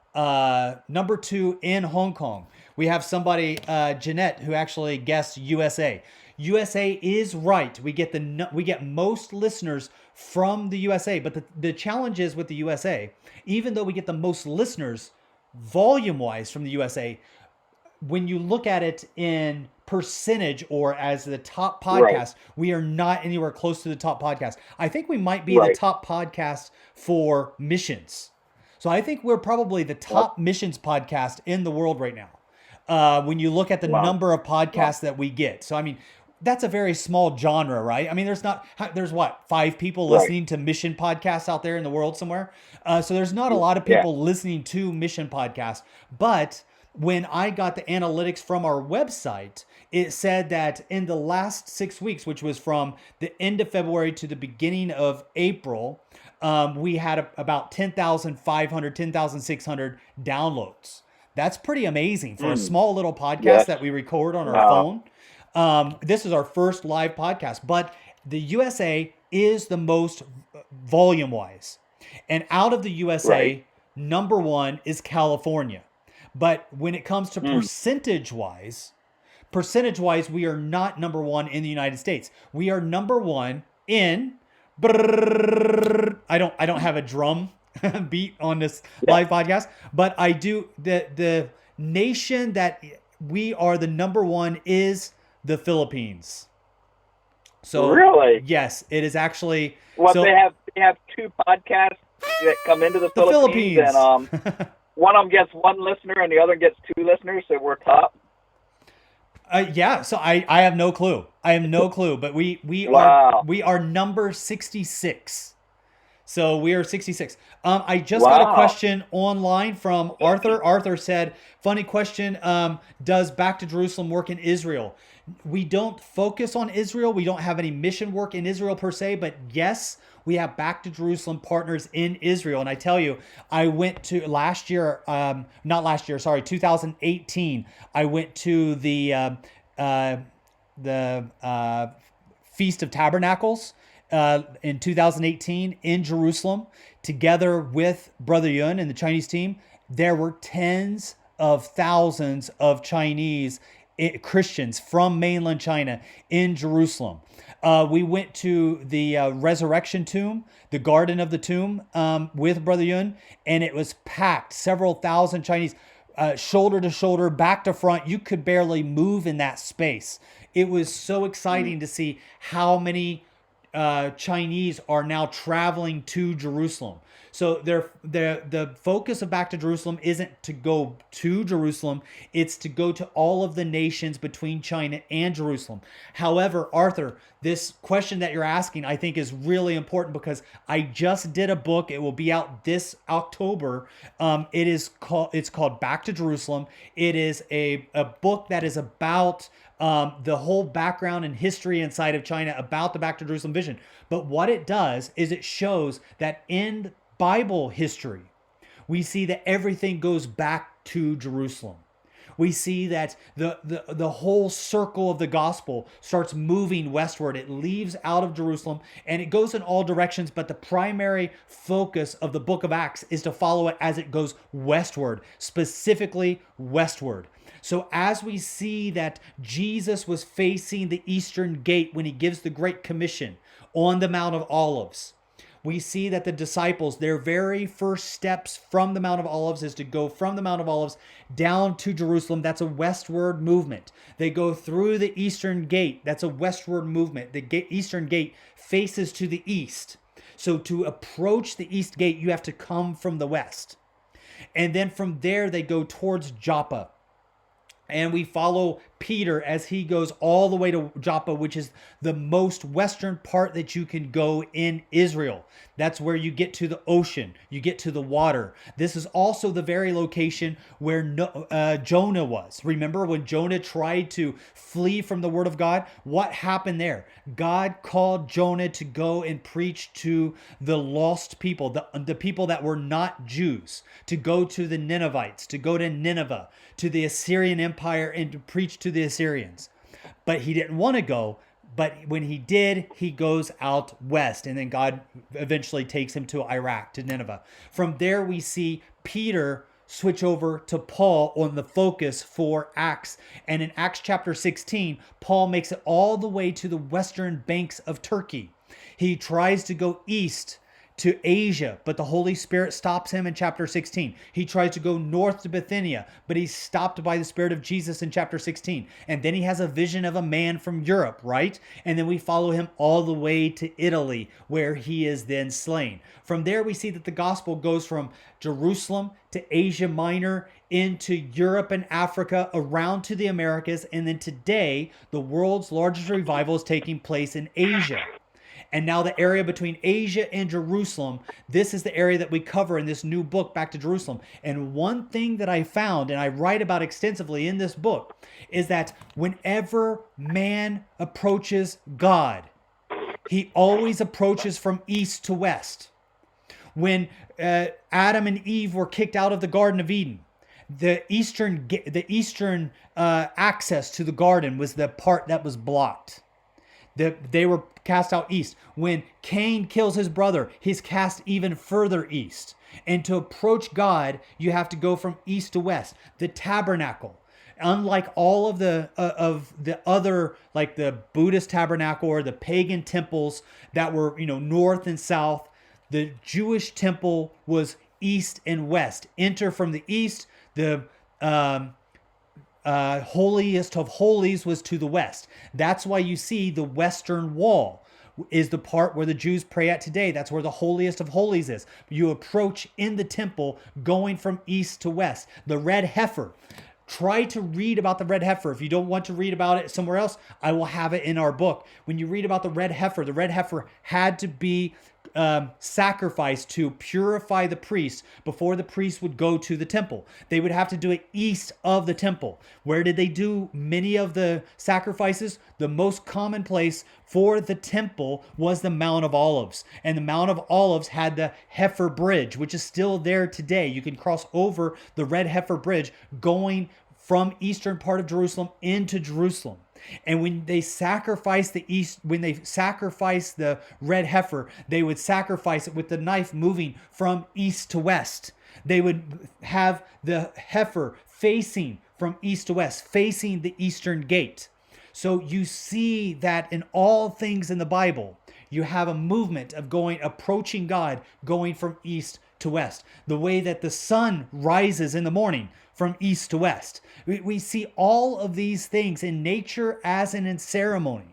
number 2 in Hong Kong. We have somebody, Jeanette, who actually guessed USA. USA is right. We get most listeners from the USA, but the challenge is with the USA, even though we get the most listeners volume-wise from the USA, when you look at it in percentage or as the top podcast, we are not anywhere close to the top podcast. I think we might be the top podcast for missions. So I think we're probably the top missions podcast in the world right now. When you look at the number of podcasts that we get. So, I mean, that's a very small genre, right? I mean, there's what, 5 people listening to mission podcasts out there in the world somewhere. So there's not a lot of people listening to mission podcasts, but when I got the analytics from our website, it said that in the last 6 weeks, which was from the end of February to the beginning of April, we had about 10,500, 10,600 downloads. That's pretty amazing for a small little podcast that we record on our phone. This is our first live podcast, but the USA is the most volume-wise. And out of the USA, number 1 is California. But when it comes to percentage-wise, we are not number 1 in the United States. We are number 1 in. I don't have a drum beat on this live podcast, but I do. The nation that we are the number 1 is the Philippines. So really, yes, it is actually. Well, they have 2 podcasts that come into the Philippines. And one of them gets 1 listener and the other gets 2 listeners, so we're top. Yeah, so I have no clue. But we are number 66. So we are 66. I just got a question online from Arthur. Arthur said, funny question, does Back to Jerusalem work in Israel? We don't focus on Israel. We don't have any mission work in Israel per se, but yes, we have Back to Jerusalem partners in Israel. And I tell you, I went to 2018, I went to the Feast of Tabernacles in 2018 in Jerusalem, together with Brother Yun and the Chinese team. There were tens of thousands of Chinese Christians from mainland China in Jerusalem. We went to the resurrection tomb, the garden of the tomb, with Brother Yun, and it was packed. Several thousand Chinese, shoulder to shoulder, back to front. You could barely move in that space. It was so exciting to see how many Chinese are now traveling to Jerusalem. So the focus of Back to Jerusalem isn't to go to Jerusalem, it's to go to all of the nations between China and Jerusalem. However, Arthur, this question that you're asking, I think is really important because I just did a book. It will be out this October. It's called Back to Jerusalem. It is a book that is about the whole background and history inside of China about the Back to Jerusalem vision. But what it does is it shows that in Bible history, we see that everything goes back to Jerusalem. We see that the whole circle of the gospel starts moving westward. It leaves out of Jerusalem and it goes in all directions, but the primary focus of the book of Acts is to follow it as it goes westward, specifically westward. So as we see that Jesus was facing the eastern gate when he gives the Great Commission on the Mount of Olives, we see that the disciples, their very first steps from the Mount of Olives is to go from the Mount of Olives down to Jerusalem. That's a westward movement. They go through the eastern gate. That's a westward movement. The eastern gate faces to the east. So to approach the east gate, you have to come from the west. And then from there, they go towards Joppa. And we follow Peter as he goes all the way to Joppa, which is the most western part that you can go in Israel. That's where you get to the ocean, you get to the water. This is also the very location where Jonah was. Remember when Jonah tried to flee from the word of God? What happened there? God called Jonah to go and preach to the lost people, the people that were not Jews, to go to the Ninevites, to go to Nineveh, to the Assyrian Empire, and to preach to the Assyrians. But he didn't want to go. But when he did, he goes out west. And then God eventually takes him to Iraq, to Nineveh. From there, we see Peter switch over to Paul on the focus for Acts. And in Acts chapter 16, Paul makes it all the way to the western banks of Turkey. He tries to go east to Asia, but the Holy Spirit stops him in chapter 16. He tries to go north to Bithynia, but he's stopped by the Spirit of Jesus in chapter 16. And then he has a vision of a man from Europe, right? And then we follow him all the way to Italy, where he is then slain. From there, we see that the gospel goes from Jerusalem to Asia Minor, into Europe and Africa, around to the Americas, and then today, the world's largest revival is taking place in Asia. And now the area between Asia and Jerusalem, this is the area that we cover in this new book, Back to Jerusalem. And one thing that I found, and I write about extensively in this book, is that whenever man approaches God, he always approaches from east to west. When Adam and Eve were kicked out of the Garden of Eden, the eastern access to the garden was the part that was blocked. They were cast out east. When Cain kills his brother, he's cast even further east. And to approach God, you have to go from east to west. The tabernacle, unlike all of the other, like the Buddhist tabernacle or the pagan temples that were, north and south, the Jewish temple was east and west. Enter from the east. The holiest of holies was to the west. That's why you see the western wall is the part where the Jews pray at today. That's where the holiest of holies is. You approach in the temple going from east to west. The red heifer. Try to read about the red heifer. If you don't want to read about it somewhere else, I will have it in our book. When you read about the red heifer had to be sacrificed to purify the priest before the priest would go to the temple. They would have to do it east of the temple. Where did they do many of the sacrifices? The most common place for the temple was the Mount of Olives. And the Mount of Olives had the heifer bridge, which is still there today. You can cross over the red heifer bridge going from eastern part of Jerusalem into Jerusalem. And when they sacrifice when they sacrifice the red heifer, they would sacrifice it with the knife moving from east to west. They would have the heifer facing from east to west, facing the eastern gate. So you see that in all things in the Bible, you have a movement of approaching God, going from east to west. The way that the sun rises in the morning from east to west. We see all of these things in nature as in ceremony.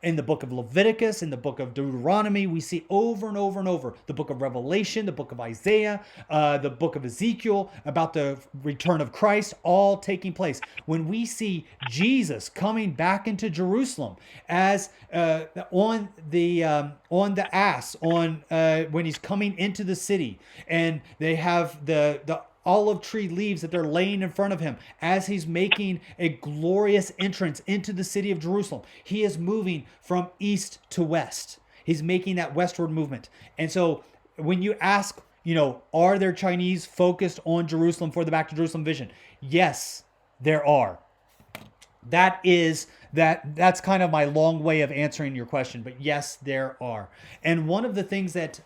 In the book of Leviticus, in the book of Deuteronomy, we see over and over and over the book of Revelation, the book of Isaiah, the book of Ezekiel, about the return of Christ, all taking place. When we see Jesus coming back into Jerusalem as on the ass, when he's coming into the city, and they have the olive tree leaves that they're laying in front of him as he's making a glorious entrance into the city of Jerusalem. He is moving from east to west. He's making that westward movement. And so when you ask, are there Chinese focused on Jerusalem for the Back to Jerusalem vision? Yes, there are. That's kind of my long way of answering your question, but yes, there are. And one of the things that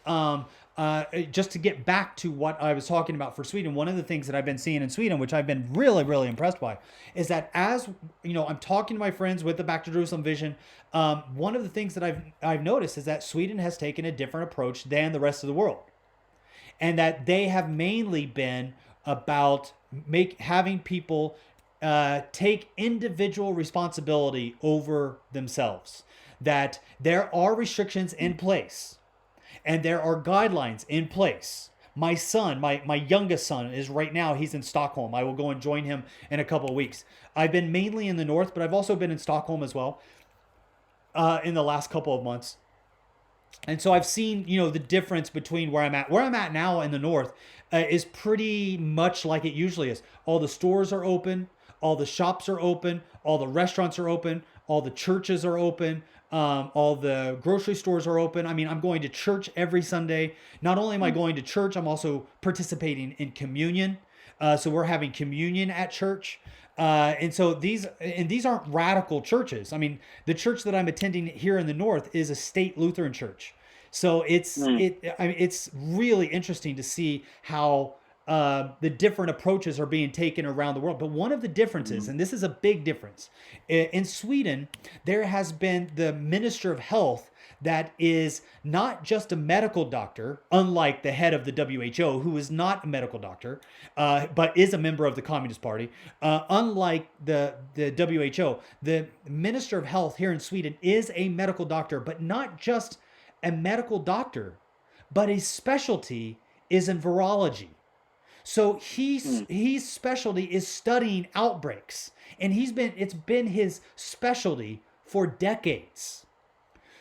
just to get back to what I was talking about for Sweden, one of the things that I've been seeing in Sweden, which I've been really, really impressed by, is that as I'm talking to my friends with the Back to Jerusalem vision. One of the things that I've noticed is that Sweden has taken a different approach than the rest of the world, and that they have mainly been about having people take individual responsibility over themselves. That there are restrictions in place and there are guidelines in place. My son, my youngest son, is right now, he's in Stockholm. I will go and join him in a couple of weeks. I've been mainly in the north, but I've also been in Stockholm as well in the last couple of months. And so I've seen, the difference between where I'm at. Where I'm at now in the north is pretty much like it usually is. All the stores are open. All the shops are open. All the restaurants are open. All the churches are open. All the grocery stores are open. I mean, I'm going to church every Sunday. Not only am I going to church, I'm also participating in communion. So we're having communion at church. And so these aren't radical churches. I mean, the church that I'm attending here in the north is a state Lutheran church. So it's really interesting to see how the different approaches are being taken around the world. But one of the differences, and this is a big difference, in Sweden, there has been the Minister of Health that is not just a medical doctor, unlike the head of the WHO, who is not a medical doctor, but is a member of the Communist Party. Unlike the WHO, the Minister of Health here in Sweden is a medical doctor, but not just a medical doctor, but his specialty is in virology. So his specialty is studying outbreaks, and it's been his specialty for decades.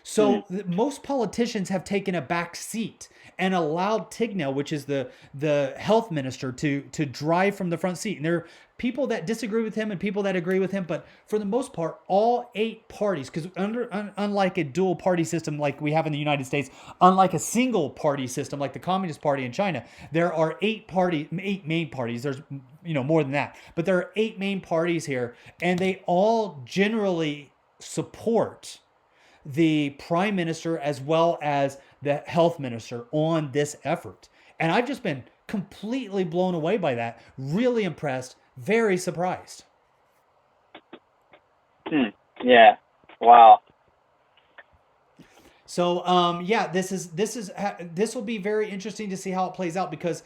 So most politicians have taken a back seat and allowed Tigna, which is the health minister, to drive from the front seat. And there are people that disagree with him and people that agree with him, but for the most part, all 8 parties, because unlike a dual party system like we have in the United States, unlike a single party system like the Communist Party in China, there are 8 main parties. There's more than that, but there are 8 main parties here, and they all generally support the prime minister as well as the health minister on this effort. And I've just been completely blown away by that. Really impressed, very surprised. Yeah. Wow. So this will be very interesting to see how it plays out, because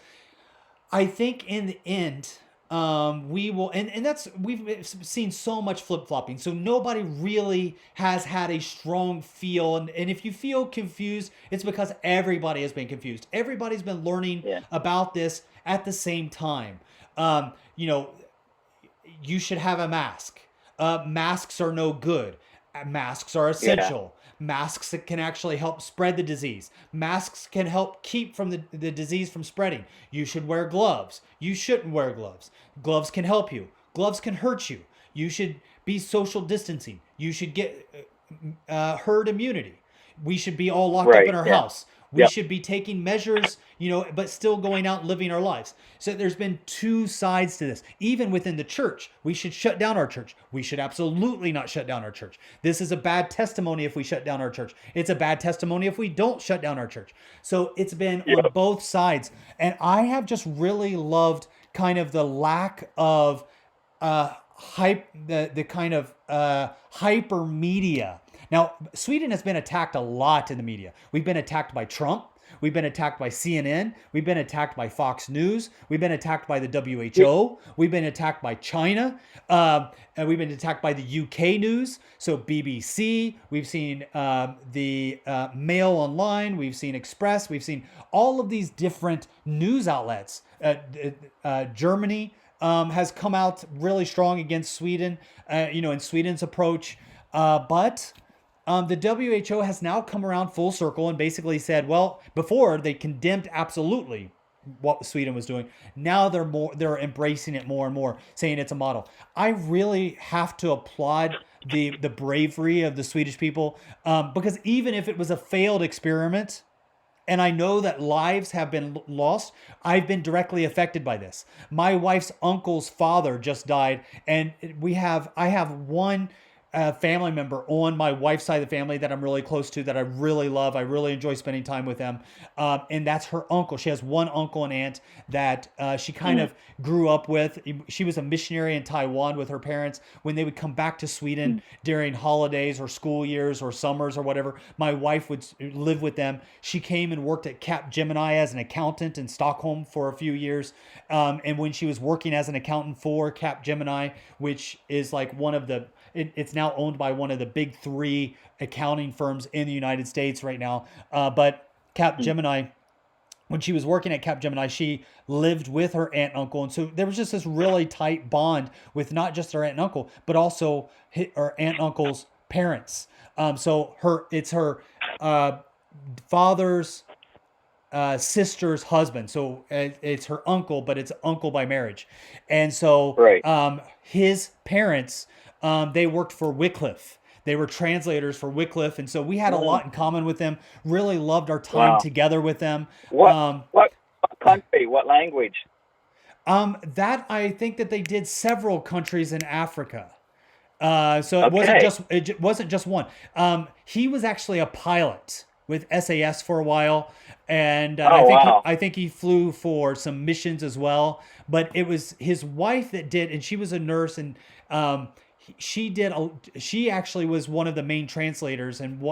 I think in the end, we will, and we've seen so much flip-flopping. So nobody really has had a strong feel. And if you feel confused, it's because everybody has been confused. Everybody's been learning about this at the same time. You should have a mask. Masks are no good. Masks are essential. Masks that can actually help spread the disease. Masks can help keep from the disease from spreading. You should wear gloves. You shouldn't wear gloves. Gloves can help you. Gloves can hurt you. You should be social distancing. You should get herd immunity. We should be all locked up in our house. We Yep. should be taking measures, but still going out and living our lives. So there's been two sides to this. Even within the church, we should shut down our church. We should absolutely not shut down our church. This is a bad testimony if we shut down our church. It's a bad testimony if we don't shut down our church. So it's been on Yep. both sides. And I have just really loved kind of the lack of the kind of hyper media. Now, Sweden has been attacked a lot in the media. We've been attacked by Trump. We've been attacked by CNN. We've been attacked by Fox News. We've been attacked by the WHO. We've been attacked by China. And we've been attacked by the UK news. So BBC. We've seen the Mail Online. We've seen Express. We've seen all of these different news outlets. Germany has come out really strong against Sweden, in Sweden's approach. But the WHO has now come around full circle and basically said, well, before they condemned absolutely what Sweden was doing. Now they're embracing it more and more, saying it's a model. I really have to applaud the bravery of the Swedish people, because even if it was a failed experiment, and I know that lives have been lost, I've been directly affected by this. My wife's uncle's father just died, and I have one family member on my wife's side of the family that I'm really close to, that I really love. I really enjoy spending time with them. And that's her uncle. She has one uncle and aunt that she kind of grew up with. She was a missionary in Taiwan with her parents. When they would come back to Sweden during holidays or school years or summers or whatever, my wife would live with them. She came and worked at Capgemini as an accountant in Stockholm for a few years. And when she was working as an accountant for Capgemini, which is like it's now owned by one of the big three accounting firms in the United States right now. But Capgemini, when she was working at Capgemini, she lived with her aunt and uncle. And so there was just this really tight bond with not just her aunt and uncle, but also her aunt and uncle's parents. So it's her father's sister's husband. So it's her uncle, but it's uncle by marriage. And so Right. his parents, they worked for Wycliffe. They were translators for Wycliffe, and so we had a lot in common with them. Really loved our time Wow. together with them. What country? What language? That I think that they did several countries in Africa. So Okay. it wasn't just one. He was actually a pilot with SAS for a while, and Oh wow. I think he flew for some missions as well. But it was his wife that did, and she was a nurse, and she actually was one of the main translators. And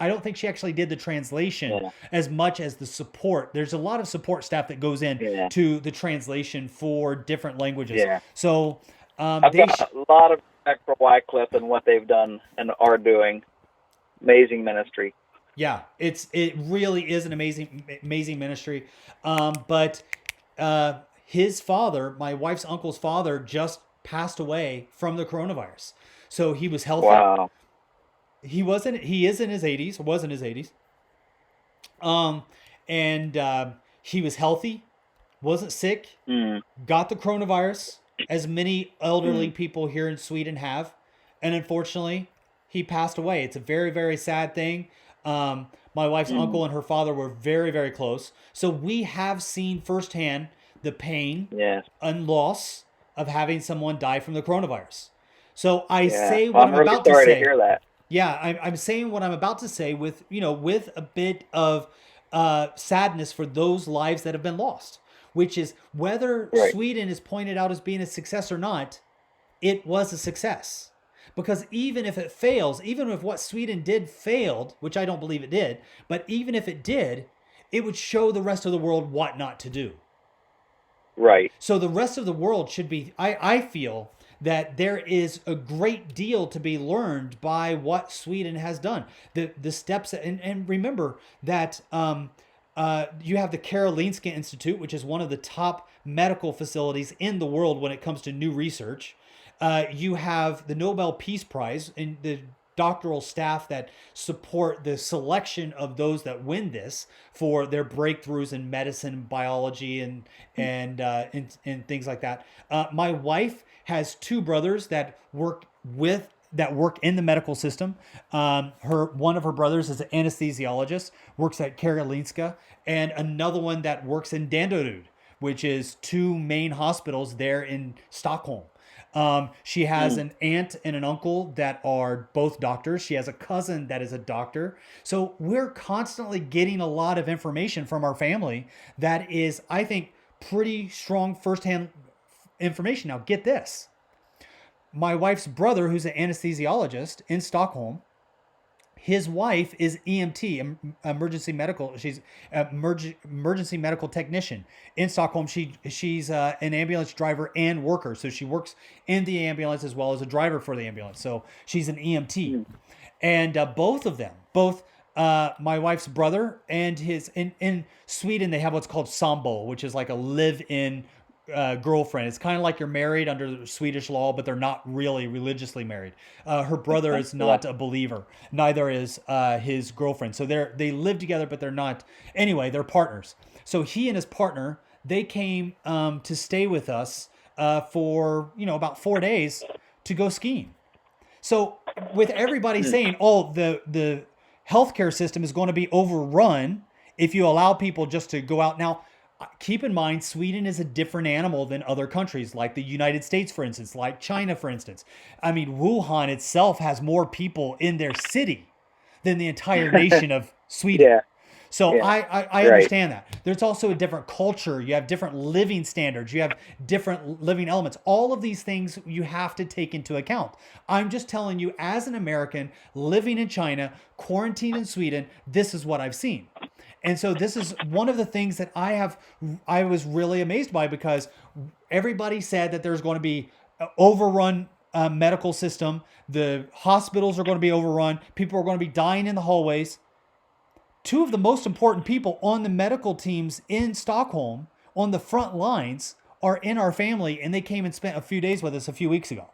I don't think she actually did the translation Yeah. as much as the support. There's a lot of support staff that goes in Yeah. to the translation for different languages. Yeah. So I've got a lot of respect for Wycliffe and what they've done and are doing. Amazing ministry. yeah, it really is an amazing ministry. But his father, my wife's uncle's father, just passed away from the coronavirus. So he was healthy. Wow. He is in his 80s, or was in his 80s. Um, and he was healthy, wasn't sick, Mm. got the coronavirus, as many elderly Mm. people here in Sweden have, and unfortunately, he passed away. It's a very, very sad thing. My wife's Mm. uncle and her father were very, very close, so we have seen firsthand the pain Yes. and loss of having someone die from the coronavirus. So I Yeah. say Well, what I'm I'm really about to sorry to say. hear that. Yeah, I'm saying what I'm about to say with with a bit of sadness for those lives that have been lost, which is whether Right. Sweden is pointed out as being a success or not, it was a success. Because even if it fails, even if what Sweden did failed, which I don't believe it did, but even if it did, it would show the rest of the world what not to do. Right. So the rest of the world should be, I feel that there is a great deal to be learned by what Sweden has done. The steps, and remember that you have the Karolinska Institute, which is one of the top medical facilities in the world when it comes to new research. You have the Nobel Peace Prize and the doctoral staff that support the selection of those that win this for their breakthroughs in medicine, biology, and things like that. My wife has two brothers that work with that work in the medical system. One of her brothers is an anesthesiologist, works at Karolinska, and another one that works in Danderyd, which is two main hospitals there in Stockholm. She has Mm. an aunt and an uncle that are both doctors. She has a cousin that is a doctor. So we're constantly getting a lot of information from our family that is, I think, pretty strong firsthand information. Now, get this. My wife's brother, who's an anesthesiologist in Stockholm, his wife is EMT, emergency medical. She's emergency medical technician in Stockholm. She's an ambulance driver and worker, so she works in the ambulance as well as a driver for the ambulance. So she's an EMT, Mm. and both of them, both my wife's brother and his in Sweden, they have what's called sambo, which is like a live-in girlfriend. It's kind of like you're married under Swedish law, but they're not really religiously married. Her brother is Yeah. not a believer. Neither is his girlfriend. So they live together, but they're not. Anyway, they're partners. So he and his partner, they came to stay with us for about 4 days to go skiing. So with everybody Mm. saying, "Oh, the healthcare system is going to be overrun if you allow people just to go out now," keep in mind Sweden is a different animal than other countries, like the United States, for instance, like China, for instance. I mean, Wuhan itself has more people in their city than the entire nation of Sweden. Yeah. So Yeah. I Right. understand that. There's also a different culture. You have different living standards. You have different living elements. All of these things you have to take into account. I'm just telling you, as an American living in China, quarantined in Sweden, this is what I've seen. And so this is one of the things that I was really amazed by, because everybody said that there's going to be overrun medical system. The hospitals are going to be overrun. People are going to be dying in the hallways. Two of the most important people on the medical teams in Stockholm on the front lines are in our family, and they came and spent a few days with us a few weeks ago.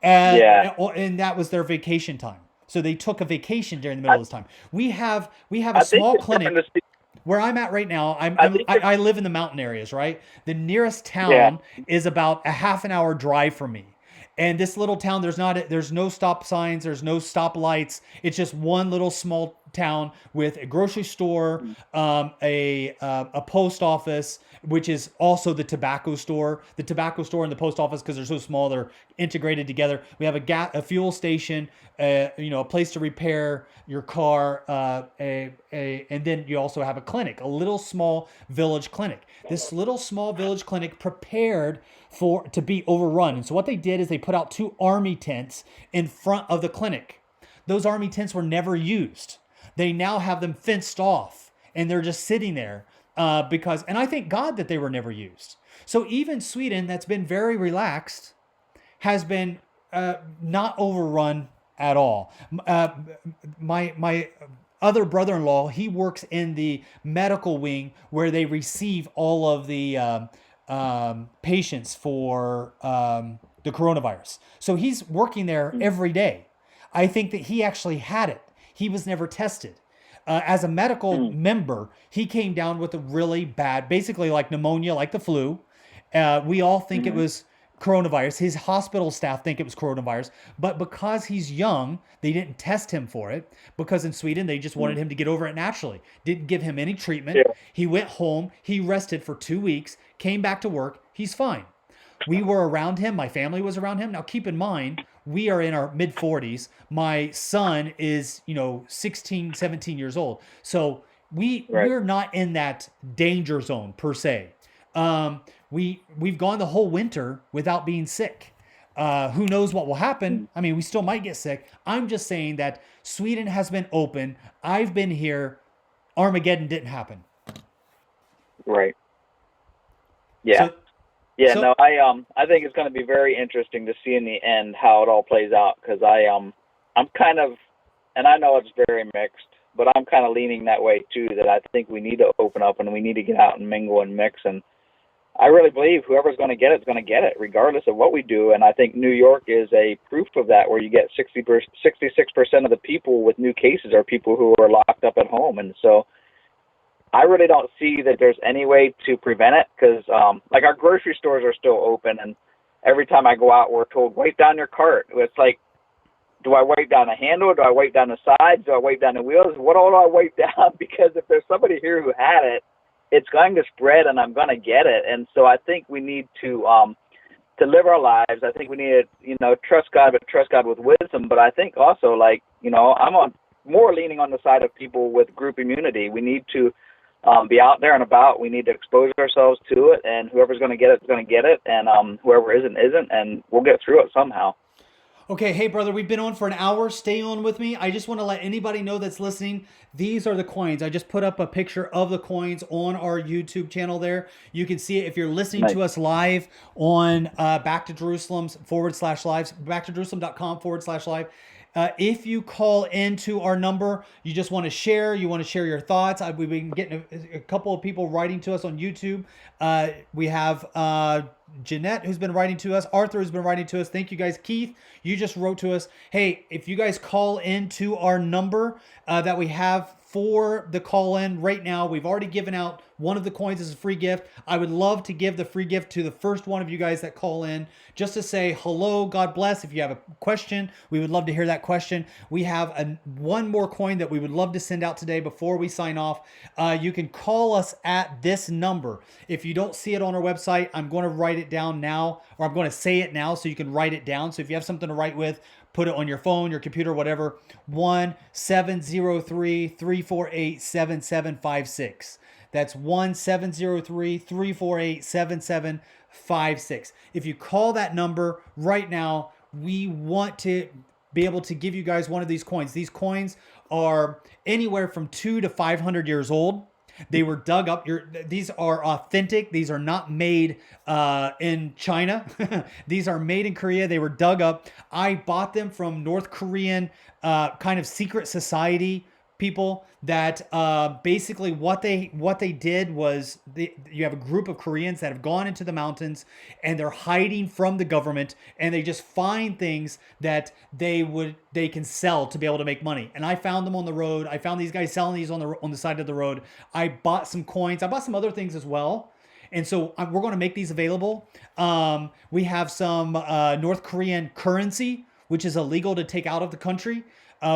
And, Yeah. and that was their vacation time. So they took a vacation during the middle I, of this time. We have a I think small it's starting to clinic see. where I'm at right now. I think it's I live in the mountain areas, right? The nearest yeah. town is about a half an hour drive from me. And this little town, there's no stop signs, there's no stop lights. It's just one little small town with a grocery store, Mm. a post office, which is also the tobacco store. The tobacco store and the post office, because they're so small, they're integrated together. We have a fuel station, a place to repair your car, and then you also have a clinic, a little small village clinic. This little small village clinic prepared to be overrun. And so what they did is they put out two army tents in front of the clinic. Those army tents were never used. They now have them fenced off, and they're just sitting there and I thank God that they were never used. So even Sweden, that's been very relaxed, has been not overrun at all. My other brother-in-law, he works in the medical wing where they receive all of the patients for the coronavirus. So he's working there Mm. every day. I think that he actually had it. He was never tested. As a medical Mm. member, he came down with a really bad, basically like pneumonia, like the flu. We all think it Mhm. was coronavirus. His hospital staff think it was coronavirus, but because he's young, they didn't test him for it, because in Sweden they just wanted Mm. him to get over it naturally. Didn't give him any Yeah. treatment. He went home, he rested for 2 weeks, came back to work, he's fine. We were around him, my family was around him. Now keep in mind, we are in our mid 40s. My son is, 16, 17 years old. So Right. we're not in that danger zone per se. We've gone the whole winter without being sick. Who knows what will happen? Mm. I mean, we still might get sick. I'm just saying that Sweden has been open. I've been here. Armageddon didn't happen. Right. Yeah. So, Yeah. so No, I think it's going to be very interesting to see in the end how it all plays out, because I'm kind of, and I know it's very mixed, but I'm kind of leaning that way too, that I think we need to open up and we need to get out and mingle and mix. And I really believe whoever's going to get it is going to get it, regardless of what we do. And I think New York is a proof of that, where you get 66% of the people with new cases are people who are locked up at home. And so I really don't see that there's any way to prevent it, because like our grocery stores are still open, and every time I go out, we're told, wipe down your cart. It's like do I wipe down the handle? Do I wipe down the sides? Do I wipe down the wheels? What all do I wipe down? Because if there's somebody here who had it, it's going to spread, and I'm going to get it. And so I think we need to live our lives. I think we need to, trust God, but trust God with wisdom. But I think also, like, I'm on more leaning on the side of people with group immunity. We need to be out there and about. We need to expose ourselves to it, and whoever's going to get it is going to get it, and whoever isn't, and we'll get through it somehow. Okay, hey brother, we've been on for an hour. Stay on with me. I just want to let anybody know that's listening. These are the coins. I just put up a picture of the coins on our YouTube channel there. You can see it if you're listening Nice. to us live on Back to Jerusalem's /lives, backtojerusalem.com/live. If you call into our number, you just want to share, you want to share your thoughts. We've been getting a couple of people writing to us on YouTube. We have Jeanette, who's been writing to us. Arthur has been writing to us. Thank you guys. Keith, you just wrote to us. Hey, if you guys call into our number that we have for the call in right now, we've already given out one of the coins as a free gift. I would love to give the free gift to the first one of you guys that call in, just to say hello, God bless. If you have a question, we would love to hear that question. We have one more coin that we would love to send out today before we sign off. You can call us at this number. If you don't see it on our website, I'm going to write it down now, or I'm going to say it now so you can write it down. So if you have something to write with, put it on your phone, your computer, whatever. 1-703-348-7756. That's 1-703-348-7756. If you call that number right now, we want to be able to give you guys one of these coins. These coins are anywhere from 200 to 500 years old. They were dug up. These are authentic. These are not made in China. These are made in Korea. They were dug up. I bought them from North Korean kind of secret society people that basically what they did was you have a group of Koreans that have gone into the mountains and they're hiding from the government, and they just find things that they can sell to be able to make money. And I found them on the road. I found these guys selling these on the side of the road. I bought some coins. I bought some other things as well. And so we're going to make these available. We have some North Korean currency, which is illegal to take out of the country.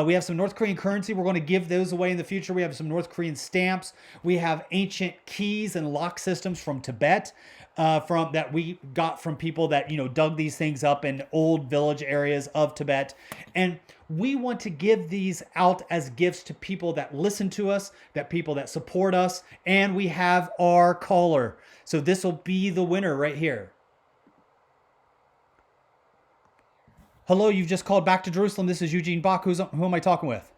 We have some North Korean currency. We're going to give those away in the future. We have some North Korean stamps. We have ancient keys and lock systems from Tibet, from that we got from people that dug these things up in old village areas of Tibet. And we want to give these out as gifts to people that listen to us, that people that support us, and we have our caller. So this will be the winner right here. Hello, you've just called Back to Jerusalem. This is Eugene Bach. Who am I talking with?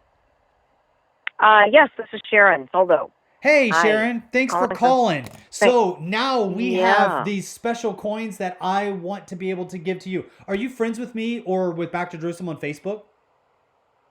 Yes, this is Sharon Soldo. Hey, Hi. Sharon. Thanks for calling. So now we have these special coins that I want to be able to give to you. Are you friends with me or with Back to Jerusalem on Facebook?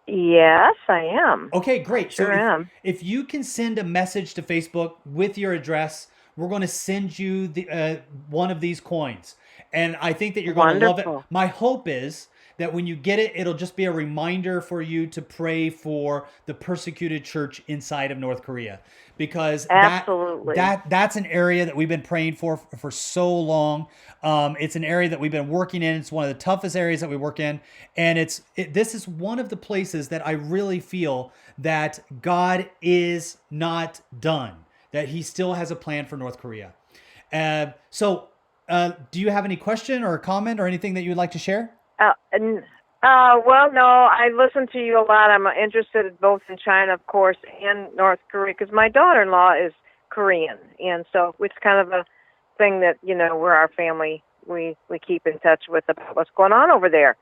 Yes, I am. Okay, great. Sure am. If you can send a message to Facebook with your address, we're going to send you the one of these coins. And I think that you're going to love it. My hope is that when you get it, it'll just be a reminder for you to pray for the persecuted church inside of North Korea, because that's an area that we've been praying for so long. It's an area that we've been working in. It's one of the toughest areas that we work in, and this is one of the places that I really feel that God is not done, that He still has a plan for North Korea. So do you have any question or comment or anything that you would like to share? Well, no, I listen to you a lot. I'm interested both in China, of course, and North Korea, because my daughter-in-law is Korean, and so it's kind of a thing that, we're our family, we keep in touch with about what's going on over there.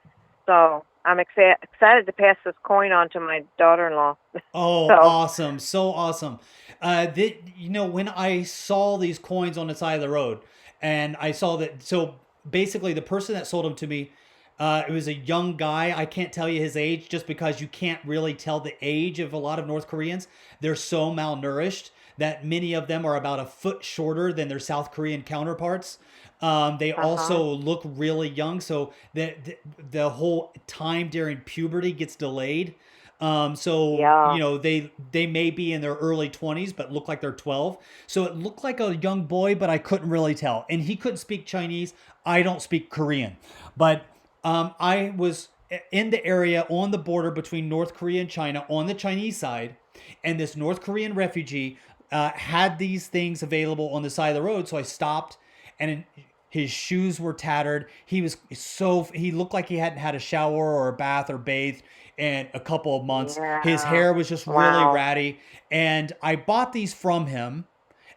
So I'm excited to pass this coin on to my daughter-in-law. Oh, awesome. So awesome. When I saw these coins on the side of the road, and I saw that, so basically the person that sold them to me, it was a young guy. I can't tell you his age just because you can't really tell the age of a lot of North Koreans. They're so malnourished that many of them are about a foot shorter than their South Korean counterparts. They also look really young, so the whole time during puberty gets delayed. They may be in their early 20s but look like they're 12. So it looked like a young boy, but I couldn't really tell. And he couldn't speak Chinese. I don't speak Korean. But I was in the area on the border between North Korea and China on the Chinese side, and this North Korean refugee had these things available on the side of the road. So I stopped, and his shoes were tattered. He looked like he hadn't had a shower or a bath or bathed in a couple of months. His Yeah. hair was just really Wow. ratty, and I bought these from him,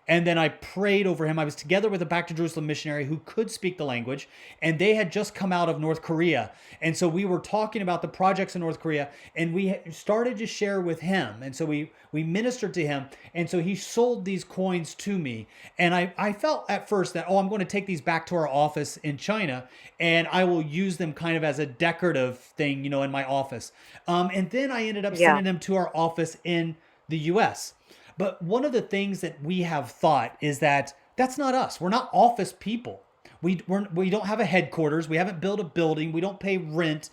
and then I prayed over him. I was together with a Back to Jerusalem missionary who could speak the language, and they had just come out of North Korea. And so we were talking about the projects in North Korea, and we started to share with him. And so we ministered to him. And so he sold these coins to me. And I felt at first that, oh, I'm going to take these back to our office in China, and I will use them kind of as a decorative thing, in my office. And then I ended up Yeah. sending them to our office in the US. But one of the things that we have thought is that that's not us. We're not office people. We don't have a headquarters. We haven't built a building. We don't pay rent,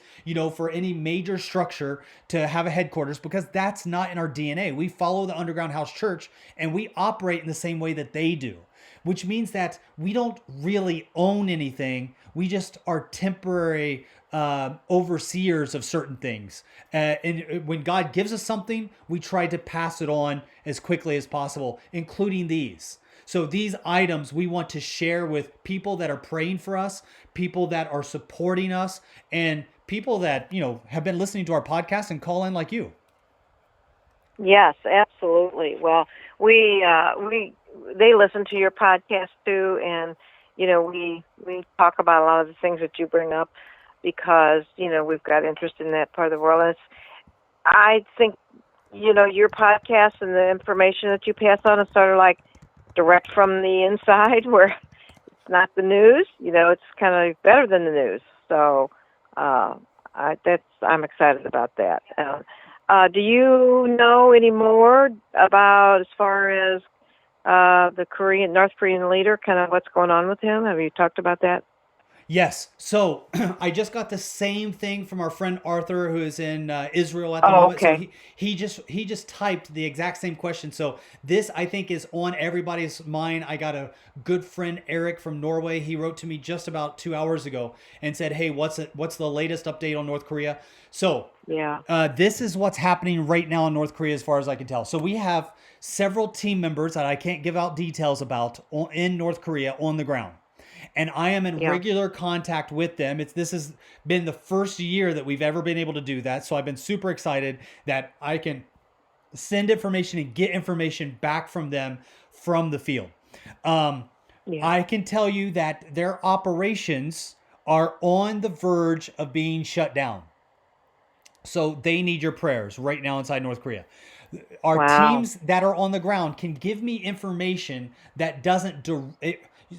for any major structure to have a headquarters, because that's not in our DNA. We follow the Underground House Church, and we operate in the same way that they do, which means that we don't really own anything. We just are temporary overseers of certain things. And when God gives us something, we try to pass it on as quickly as possible, including these. So these items we want to share with people that are praying for us, people that are supporting us, and people that, have been listening to our podcast and call in like you. Yes, absolutely. Well, we they listen to your podcast too, and we talk about a lot of the things that you bring up because we've got interest in that part of the world. And I think your podcast and the information that you pass on is sort of like direct from the inside, where it's not the news. It's kind of better than the news. So I'm excited about that. Do you know any more about, as far as the North Korean leader, kind of what's going on with him? Have you talked about that? Yes. So I just got the same thing from our friend Arthur, who is in Israel at the Oh, moment. So okay. he just typed the exact same question. So this, I think, is on everybody's mind. I got a good friend Eric from Norway. He wrote to me just about 2 hours ago and said, "Hey, what's the latest update on North Korea?" So Yeah. this is what's happening right now in North Korea, as far as I can tell. So we have several team members that I can't give out details about in North Korea on the ground, and I am in Yeah. regular contact with them. This has been the first year that we've ever been able to do that, so I've been super excited that I can send information and get information back from them from the field. Um, Yeah. I can tell you that their operations are on the verge of being shut down. So they need your prayers right now inside North Korea. Our Wow. teams that are on the ground can give me information that doesn't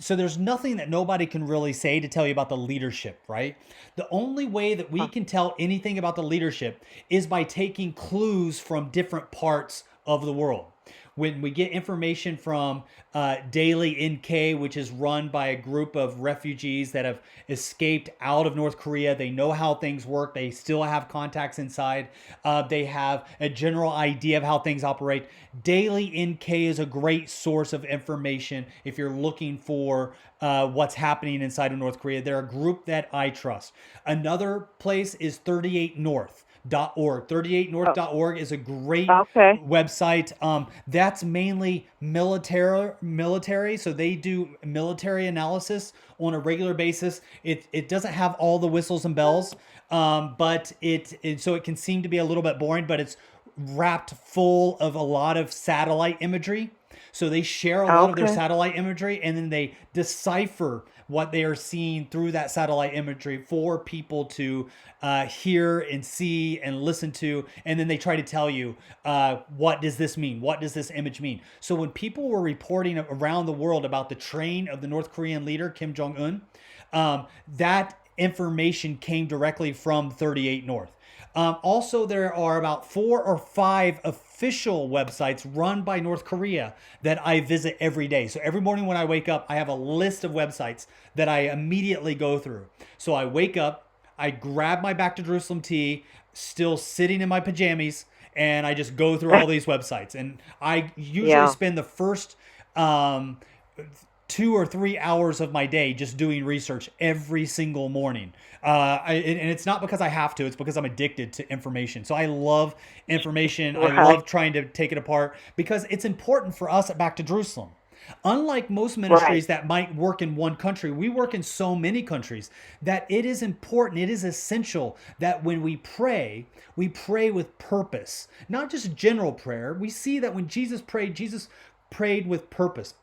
so there's nothing that nobody can really say to tell you about the leadership, right? The only way that we Huh. can tell anything about the leadership is by taking clues from different parts of the world. When we get information from Daily NK, which is run by a group of refugees that have escaped out of North Korea, they know how things work. They still have contacts inside. They have a general idea of how things operate. Daily NK is a great source of information if you're looking for what's happening inside of North Korea. They're a group that I trust. Another place is 38 North. .org. Oh, 38north.org is a great okay. website. That's mainly military, so they do military analysis on a regular basis. It doesn't have all the whistles and bells, but so it can seem to be a little bit boring, but it's wrapped full of a lot of satellite imagery. So they share a lot of their Okay. satellite imagery, and then they decipher what they are seeing through that satellite imagery for people to hear and see and listen to. And then they try to tell you, what does this mean? What does this image mean? So when people were reporting around the world about the train of the North Korean leader, Kim Jong-un, that information came directly from 38 North. Also, there are about 4 or 5 official websites run by North Korea that I visit every day. So every morning when I wake up, I have a list of websites that I immediately go through. So I wake up, I grab my Back to Jerusalem tea, still sitting in my pajamas, and I just go through all these websites. And I usually Yeah. spend the first um, 2 or 3 hours of my day just doing research every single morning. And it's not because I have to, it's because I'm addicted to information. So I love information. I Right. love trying to take it apart because it's important for us at Back to Jerusalem. Unlike most Right. ministries that might work in one country, we work in so many countries that it is important, it is essential that when we pray with purpose, not just general prayer. We see that when Jesus prayed with purpose.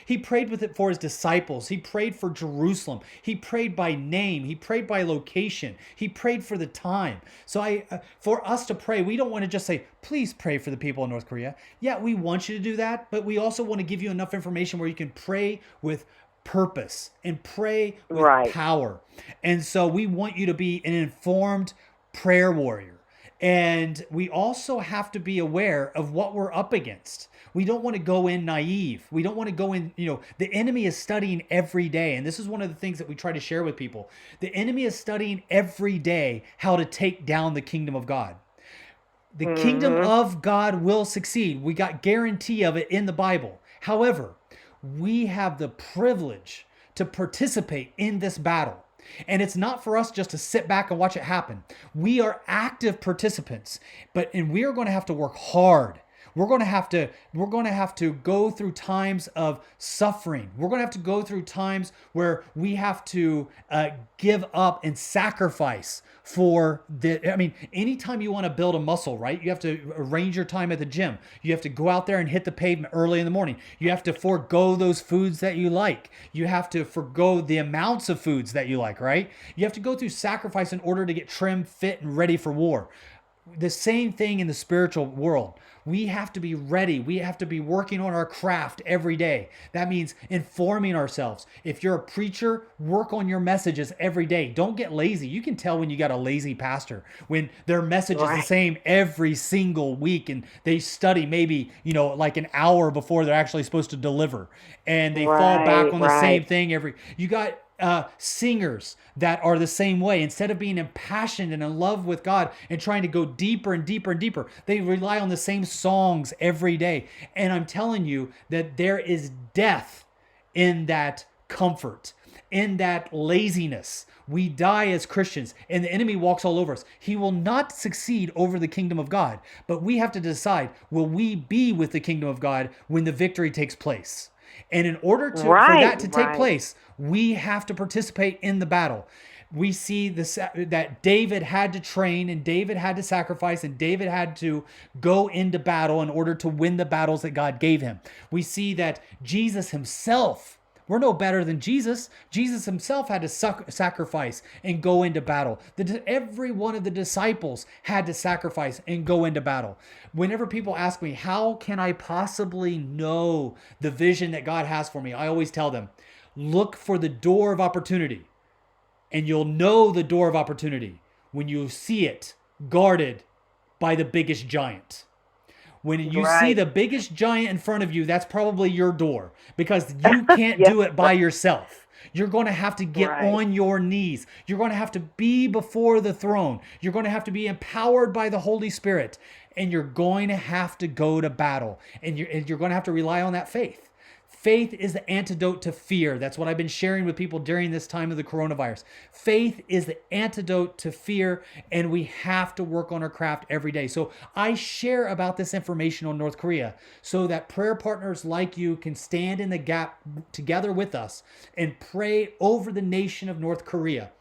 He prayed with it for his disciples. He prayed for Jerusalem. He prayed by name. He prayed by location. He prayed for the time. So for us to pray, we don't want to just say, please pray for the people in North Korea. Yeah, we want you to do that, but we also want to give you enough information where you can pray with purpose and pray with Right. power. And so we want you to be an informed prayer warrior. And we also have to be aware of what we're up against. We don't want to go in naive. We don't want to go in, the enemy is studying every day. And this is one of the things that we try to share with people. The enemy is studying every day how to take down the kingdom of God. The kingdom Mhm. of God will succeed. We got guarantee of it in the Bible. However, we have the privilege to participate in this battle. And it's not for us just to sit back and watch it happen. We are active participants, and we are going to have to work hard. We're going to have to go through times of suffering. We're going to have to go through times where we have to give up and sacrifice anytime you want to build a muscle, right? You have to arrange your time at the gym. You have to go out there and hit the pavement early in the morning. You have to forego those foods that you like. You have to forego the amounts of foods that you like, right? You have to go through sacrifice in order to get trim, fit, and ready for war. The same thing in the spiritual world. We have to be ready. We have to be working on our craft every day. That means informing ourselves. If you're a preacher, work on your messages every day. Don't get lazy. You can tell when you got a lazy pastor, when their message is the Right. same every single week and they study maybe, like an hour before they're actually supposed to deliver. And they fall back Right. on the same Right. thing you got singers that are the same way. Instead of being impassioned and in love with God and trying to go deeper and deeper and deeper, they rely on the same songs every day. And I'm telling you that there is death in that comfort, in that laziness. We die as Christians and the enemy walks all over us. He will not succeed over the kingdom of God, but we have to decide, will we be with the kingdom of God when the victory takes place? And in order for Right. that to take Right. place, we have to participate in the battle. We see that David had to train and David had to sacrifice and David had to go into battle in order to win the battles that God gave him. We see that Jesus himself, we're no better than Jesus. Jesus himself had to sacrifice and go into battle. Every one of the disciples had to sacrifice and go into battle. Whenever people ask me, how can I possibly know the vision that God has for me? I always tell them, look for the door of opportunity. And you'll know the door of opportunity when you see it guarded by the biggest giant. When you see Right. the biggest giant in front of you, that's probably your door because you can't Yes. do it by yourself. You're going to have to get Right. on your knees. You're going to have to be before the throne. You're going to have to be empowered by the Holy Spirit. And you're going to have to go to battle. And you're going to have to rely on that faith. Faith is the antidote to fear. That's what I've been sharing with people during this time of the coronavirus. Faith is the antidote to fear, and we have to work on our craft every day. So I share about this information on North Korea so that prayer partners like you can stand in the gap together with us and pray over the nation of North Korea.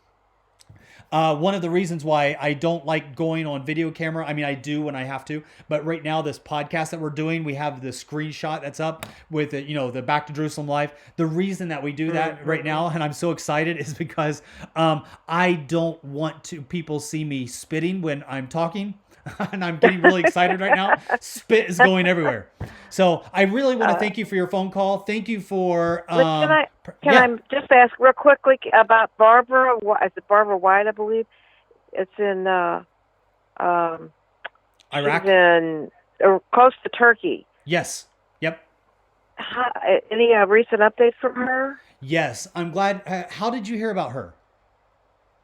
One of the reasons why I don't like going on video camera, I mean, I do when I have to, but right now, this podcast that we're doing, we have the screenshot that's up with the Back to Jerusalem Live. The reason that we do that right now, and I'm so excited, is because I don't want people see me spitting when I'm talking. And I'm getting really excited right now. Spit is going everywhere. So I really want to thank you for your phone call. Thank you for But can yeah, I just ask real quickly about Barbara? Is it Barbara White? I believe it's in. Iraq. She's in close to Turkey. Yes. Yep. Any recent updates from her? Yes. I'm glad. How did you hear about her?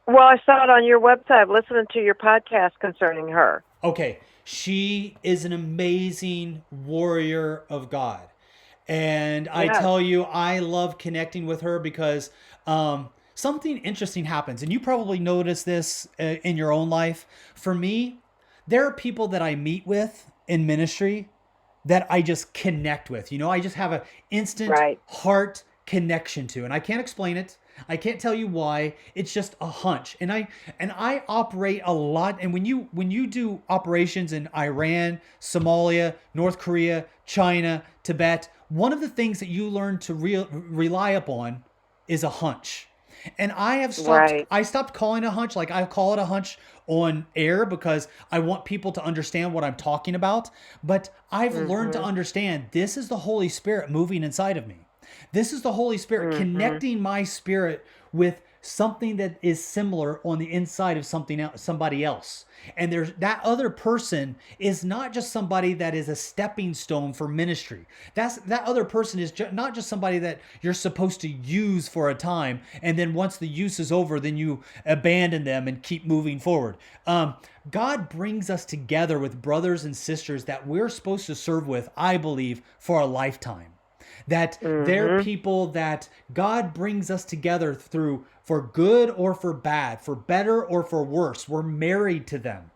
Well, I saw it on your website, listening to your podcast concerning her. Okay. She is an amazing warrior of God. And I Yes. tell you, I love connecting with her because something interesting happens. And you probably notice this in your own life. For me, there are people that I meet with in ministry that I just connect with. You know, I just have an instant Right. heart connection to, and I can't explain it. I can't tell you why. It's just a hunch, and I operate a lot. And when you do operations in Iran, Somalia, North Korea, China, Tibet, one of the things that you learn to rely upon is a hunch. And Right. I stopped calling it a hunch. Like I call it a hunch on air because I want people to understand what I'm talking about. But I've learned to Mhm. understand this is the Holy Spirit moving inside of me. This is the Holy Spirit Mhm. connecting my spirit with something that is similar on the inside of something else, somebody else. And there's that other person is not just somebody that is a stepping stone for ministry. That other person is not just somebody that you're supposed to use for a time, and then once the use is over, then you abandon them and keep moving forward. God brings us together with brothers and sisters that we're supposed to serve with, I believe, for a lifetime. That they're Mhm. people that God brings us together through for good or for bad, for better or for worse. We're married to them.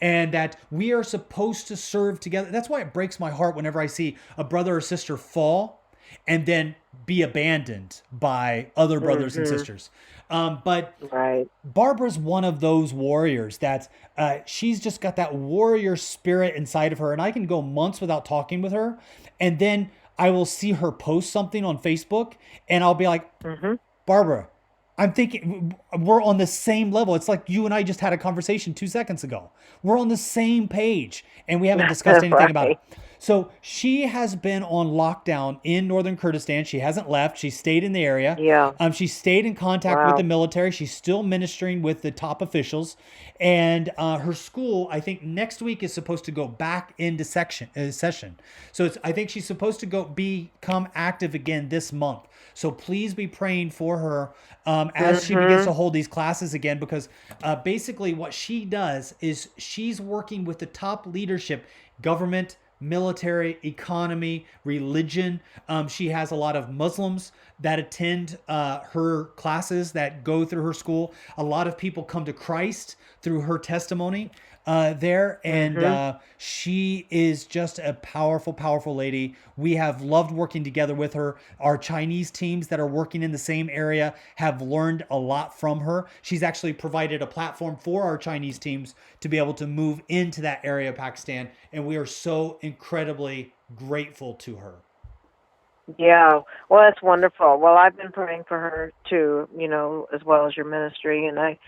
And that we are supposed to serve together. That's why it breaks my heart whenever I see a brother or sister fall and then be abandoned by other brothers and Mhm. sisters. But Right. Barbara's one of those warriors that she's just got that warrior spirit inside of her. And I can go months without talking with her. And then I will see her post something on Facebook and I'll be like, Mhm. Barbara, I'm thinking we're on the same level. It's like you and I just had a conversation 2 seconds ago. We're on the same page and we haven't discussed anything about it. Right. So she has been on lockdown in northern Kurdistan. She hasn't left. She stayed in the area. Yeah. She stayed in contact with the Wow. military. She's still ministering with the top officials. And her school, I think next week is supposed to go back into session. So I think she's supposed to become active again this month. So please be praying for her as she begins to Mhm. hold these classes again, because basically what she does is she's working with the top leadership, government, military, economy, religion. She has a lot of Muslims that attend her classes that go through her school. A lot of people come to Christ through her testimony there. And Mhm. she is just a powerful, powerful lady. We have loved working together with her. Our Chinese teams that are working in the same area have learned a lot from her. She's actually provided a platform for our Chinese teams to be able to move into that area of Pakistan. And we are so incredibly grateful to her. Yeah. Well, that's wonderful. Well, I've been praying for her too, as well as your ministry, and I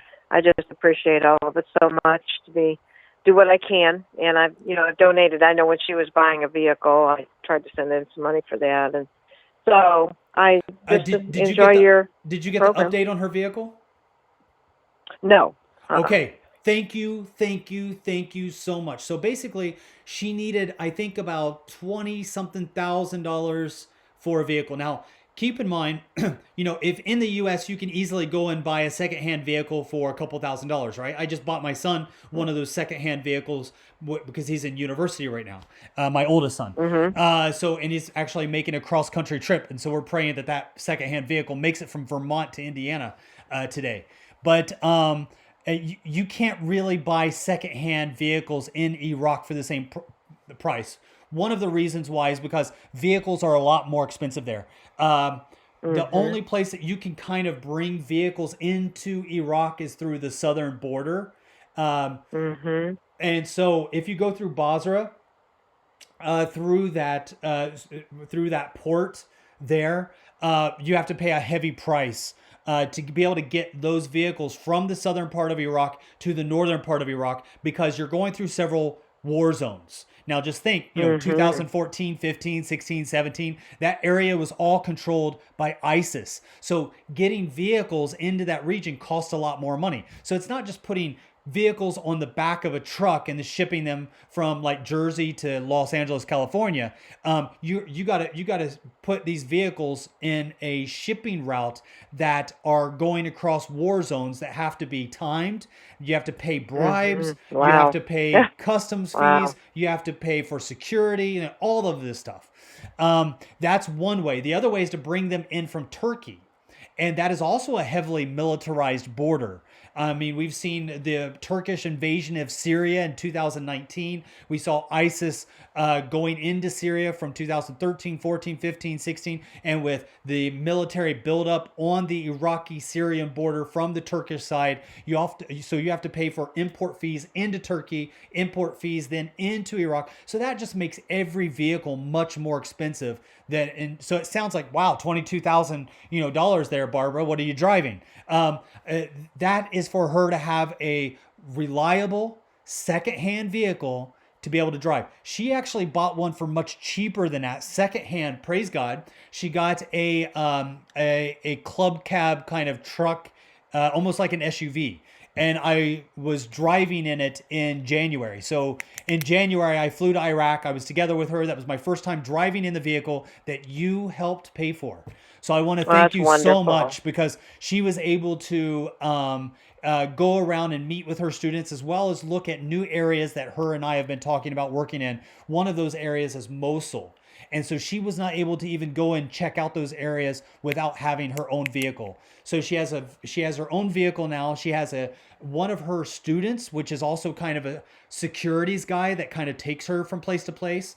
just appreciate all of it so much to be do what I can, and I've donated. I know when she was buying a vehicle, I tried to send in some money for that, and so I just Did you enjoy get the your did you get the program. update on her vehicle? No. Okay. Thank you. Thank you. Thank you so much. So basically, she needed, I think, about 20 something $1,000 for a vehicle. Now, keep in mind, if in the US you can easily go and buy a secondhand vehicle for a couple $1,000s, right? I just bought my son one of those secondhand vehicles because he's in university right now, my oldest son. Mhm. And he's actually making a cross country trip. And so we're praying that secondhand vehicle makes it from Vermont to Indiana today. But you can't really buy secondhand vehicles in Iraq for the same price. One of the reasons why is because vehicles are a lot more expensive there. The Mhm. only place that you can kind of bring vehicles into Iraq is through the southern border. Um, Mhm. and so if you go through Basra, through that port there, you have to pay a heavy price to be able to get those vehicles from the southern part of Iraq to the northern part of Iraq because you're going through several war zones. Now just think, Mhm. 2014, 15, 16, 17, that area was all controlled by ISIS. So getting vehicles into that region costs a lot more money. So it's not just putting vehicles on the back of a truck and shipping them from like Jersey to Los Angeles, California. You gotta put these vehicles in a shipping route that are going across war zones that have to be timed. You have to pay bribes. Mhm. You have Wow. to pay customs fees. Wow. You have to pay for security and all of this stuff. That's one way. The other way is to bring them in from Turkey. And that is also a heavily militarized border. I mean, we've seen the Turkish invasion of Syria in 2019. We saw ISIS going into Syria from 2013, 14, 15, 16, and with the military buildup on the Iraqi-Syrian border from the Turkish side, you have to pay for import fees into Turkey, import fees then into Iraq. So that just makes every vehicle much more expensive. So it sounds like, wow, $22,000 dollars there, Barbara. What are you driving? That is for her to have a reliable secondhand vehicle to be able to drive. She actually bought one for much cheaper than that, secondhand. Praise God. She got a club cab kind of truck, almost like an SUV. And I was driving in it in January. So in January, I flew to Iraq. I was together with her. That was my first time driving in the vehicle that you helped pay for. So I want to thank That's you wonderful. so much, because she was able to go around and meet with her students, as well as look at new areas that her and I have been talking about working in. One of those areas is Mosul. And so she was not able to even go and check out those areas without having her own vehicle. So she has her own vehicle now. She has one of her students, which is also kind of a securities guy that kind of takes her from place to place,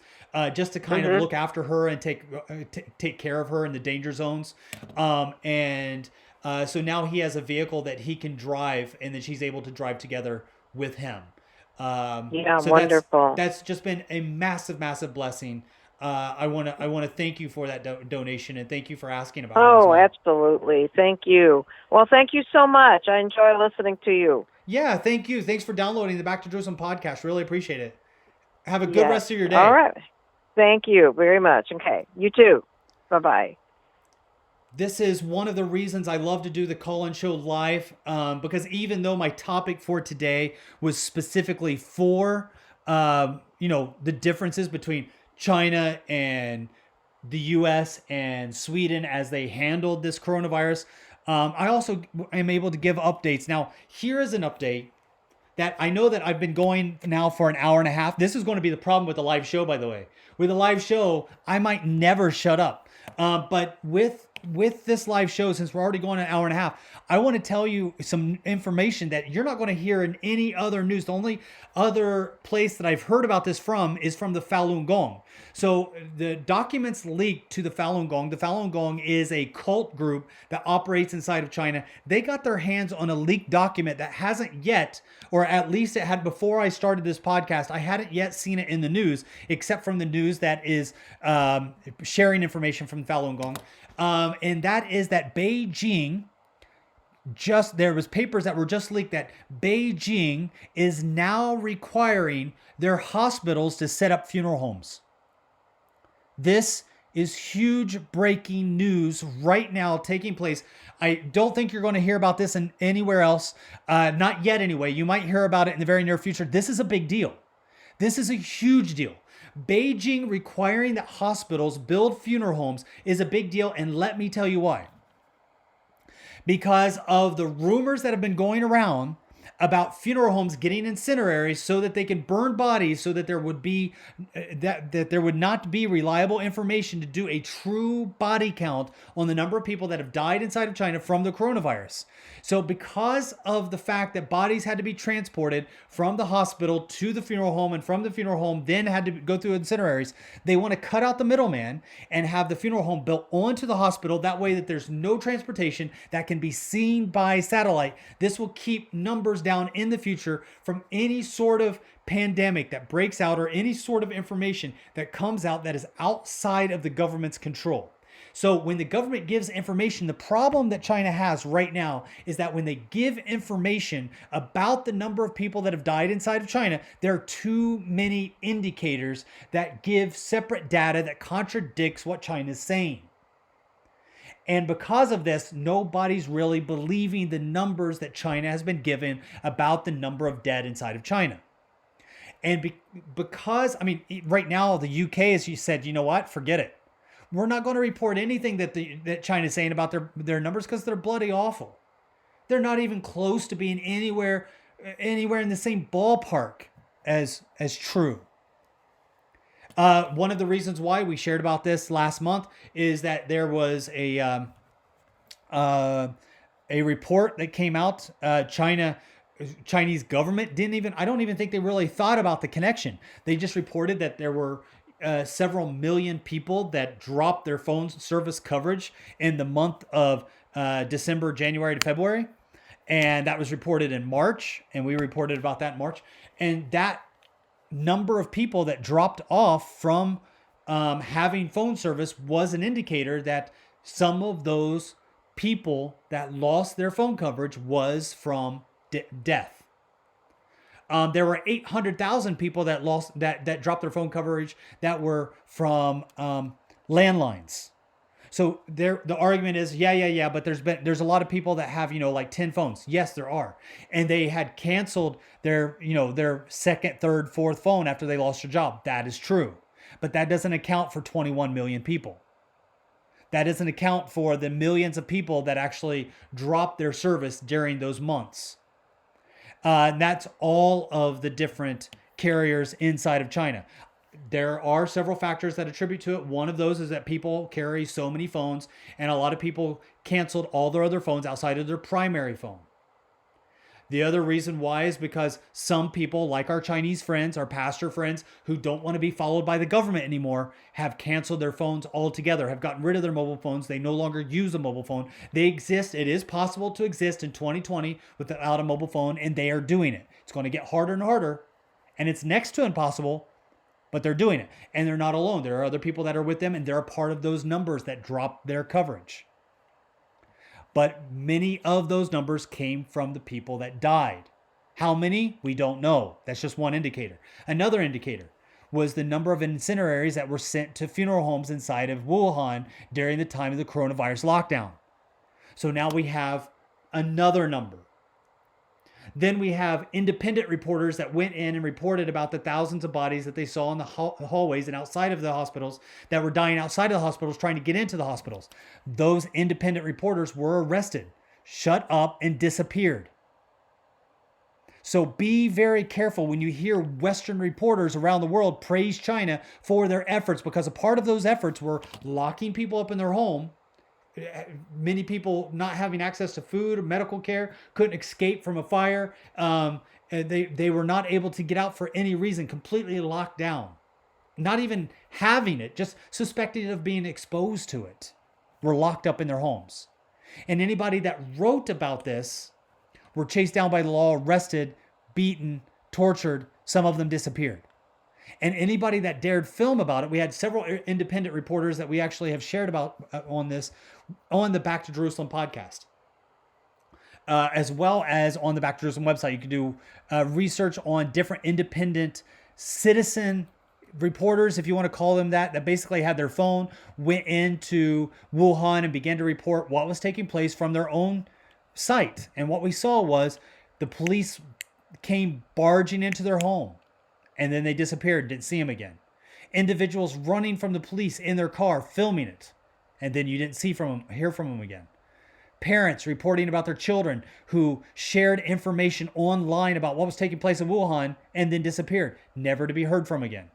just to kind of look after her and take care of her in the danger zones. So now he has a vehicle that he can drive, and then she's able to drive together with him. Yeah, So wonderful. that's just been a massive, massive blessing. I want to thank you for that donation, and thank you for asking about it as Oh, well. absolutely. Thank you. Well, thank you so much. I enjoy listening to you. Yeah, thank you. Thanks for downloading the Back to Jerusalem podcast. Really appreciate it. Have a good Yes. rest of your day. All right. Thank you very much. Okay. You too. Bye-bye. This is one of the reasons I love to do the call-in show live, because even though my topic for today was specifically for, the differences between China and the U.S. and Sweden as they handled this coronavirus, I also am able to give updates. Now, here is an update that I know that I've been going now for an hour and a half. This is going to be the problem with the live show, by the way. With a live show, I might never shut up. But with this live show, since we're already going an hour and a half, I want to tell you some information that you're not going to hear in any other news. The only other place that I've heard about this from is from the Falun Gong. So the documents leaked to the Falun Gong. The Falun Gong is a cult group that operates inside of China. They got their hands on a leaked document that hasn't yet, or at least it had before I started this podcast, I hadn't yet seen it in the news, except from the news that is sharing information from Falun Gong. And that is that Beijing, there was papers that were just leaked that Beijing is now requiring their hospitals to set up funeral homes. This is huge breaking news right now taking place. I don't think you're going to hear about this anywhere else. Not yet anyway. You might hear about it in the very near future. This is a big deal. This is a huge deal. Beijing requiring that hospitals build funeral homes is a big deal, and let me tell you why. Because of the rumors that have been going around about funeral homes getting incineraries so that they can burn bodies, so that there would be that there would not be reliable information to do a true body count on the number of people that have died inside of China from the coronavirus. So because of the fact that bodies had to be transported from the hospital to the funeral home, and from the funeral home then had to go through incineraries, they want to cut out the middleman and have the funeral home built onto the hospital. That way that there's no transportation that can be seen by satellite. This will keep numbers down in the future from any sort of pandemic that breaks out, or any sort of information that comes out that is outside of the government's control. So when the government gives information, the problem that China has right now is that when they give information about the number of people that have died inside of China, there are too many indicators that give separate data that contradicts what China is saying. And because of this, nobody's really believing the numbers that China has been given about the number of dead inside of China. And because, right now, the UK, as you said, you know what, forget it. We're not going to report anything that China's saying about their numbers, because they're bloody awful. They're not even close to being anywhere in the same ballpark as true. One of the reasons why we shared about this last month is that there was uh, a report that came out. Chinese government didn't even, I don't even think they really thought about the connection. They just reported that there were several million people that dropped their phone service coverage in the month of December, January to February. And that was reported in March. And we reported about that in March. And that number of people that dropped off from having phone service was an indicator that some of those people that lost their phone coverage was from death. There were 800,000 people that lost that dropped their phone coverage that were from landlines. So the argument is, yeah, but there's a lot of people that have, like 10 phones. Yes, there are. And they had canceled their second, third, fourth phone after they lost their job. That is true. But that doesn't account for 21 million people. That doesn't account for the millions of people that actually dropped their service during those months. And that's all of the different carriers inside of China. There are several factors that attribute to it. One of those is that people carry so many phones, and a lot of people canceled all their other phones outside of their primary phone. The other reason why is because some people, like our Chinese friends, our pastor friends, who don't want to be followed by the government anymore, have canceled their phones altogether, have gotten rid of their mobile phones. They no longer use a mobile phone. They exist. It is possible to exist in 2020 without a mobile phone, and they are doing it. It's going to get harder and harder, and it's next to impossible, but they're doing it. And they're not alone. There are other people that are with them, and they're a part of those numbers that drop their coverage. But many of those numbers came from the people that died. How many? We don't know. That's just one indicator. Another indicator was the number of incineraries that were sent to funeral homes inside of Wuhan during the time of the coronavirus lockdown. So now we have another number. Then we have independent reporters that went in and reported about the thousands of bodies that they saw in the hallways and outside of the hospitals that were dying outside of the hospitals trying to get into the hospitals. Those independent reporters were arrested, shut up, and disappeared. So be very careful when you hear Western reporters around the world praise China for their efforts, because a part of those efforts were locking people up in their home. Many people not having access to food or medical care, couldn't escape from a fire. They were not able to get out for any reason, completely locked down. Not even having it, just suspected of being exposed to it, were locked up in their homes. And anybody that wrote about this were chased down by the law, arrested, beaten, tortured. Some of them disappeared. And anybody that dared film about it, we had several independent reporters that we actually have shared about on this, on the Back to Jerusalem podcast, as well as on the Back to Jerusalem website. You can do research on different independent citizen reporters, if you want to call them that basically had their phone, went into Wuhan and began to report what was taking place from their own site. And what we saw was the police came barging into their home, and then they disappeared, didn't see him again. Individuals running from the police in their car, filming it, and then you didn't hear from them again. Parents reporting about their children who shared information online about what was taking place in Wuhan and then disappeared, never to be heard from again.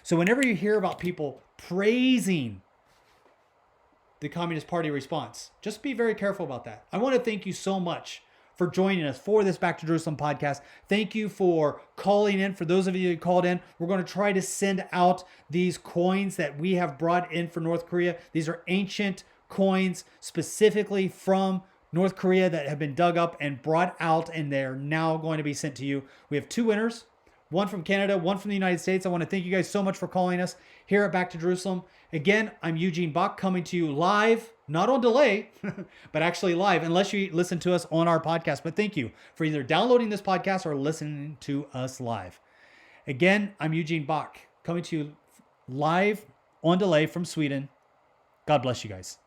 So whenever you hear about people praising the Communist Party response, just be very careful about that. I want to thank you so much for joining us for this Back to Jerusalem podcast. Thank you for calling in. For those of you who called in, we're going to try to send out these coins that we have brought in for North Korea. These are ancient coins specifically from North Korea that have been dug up and brought out, and they're now going to be sent to you. We have two winners, one from Canada, one from the United States. I want to thank you guys so much for calling us here at Back to Jerusalem. Again, I'm Eugene Bach, coming to you live, not on delay, but actually live, unless you listen to us on our podcast. But thank you for either downloading this podcast or listening to us live. Again, I'm Eugene Bach, coming to you live on delay from Sweden. God bless you guys.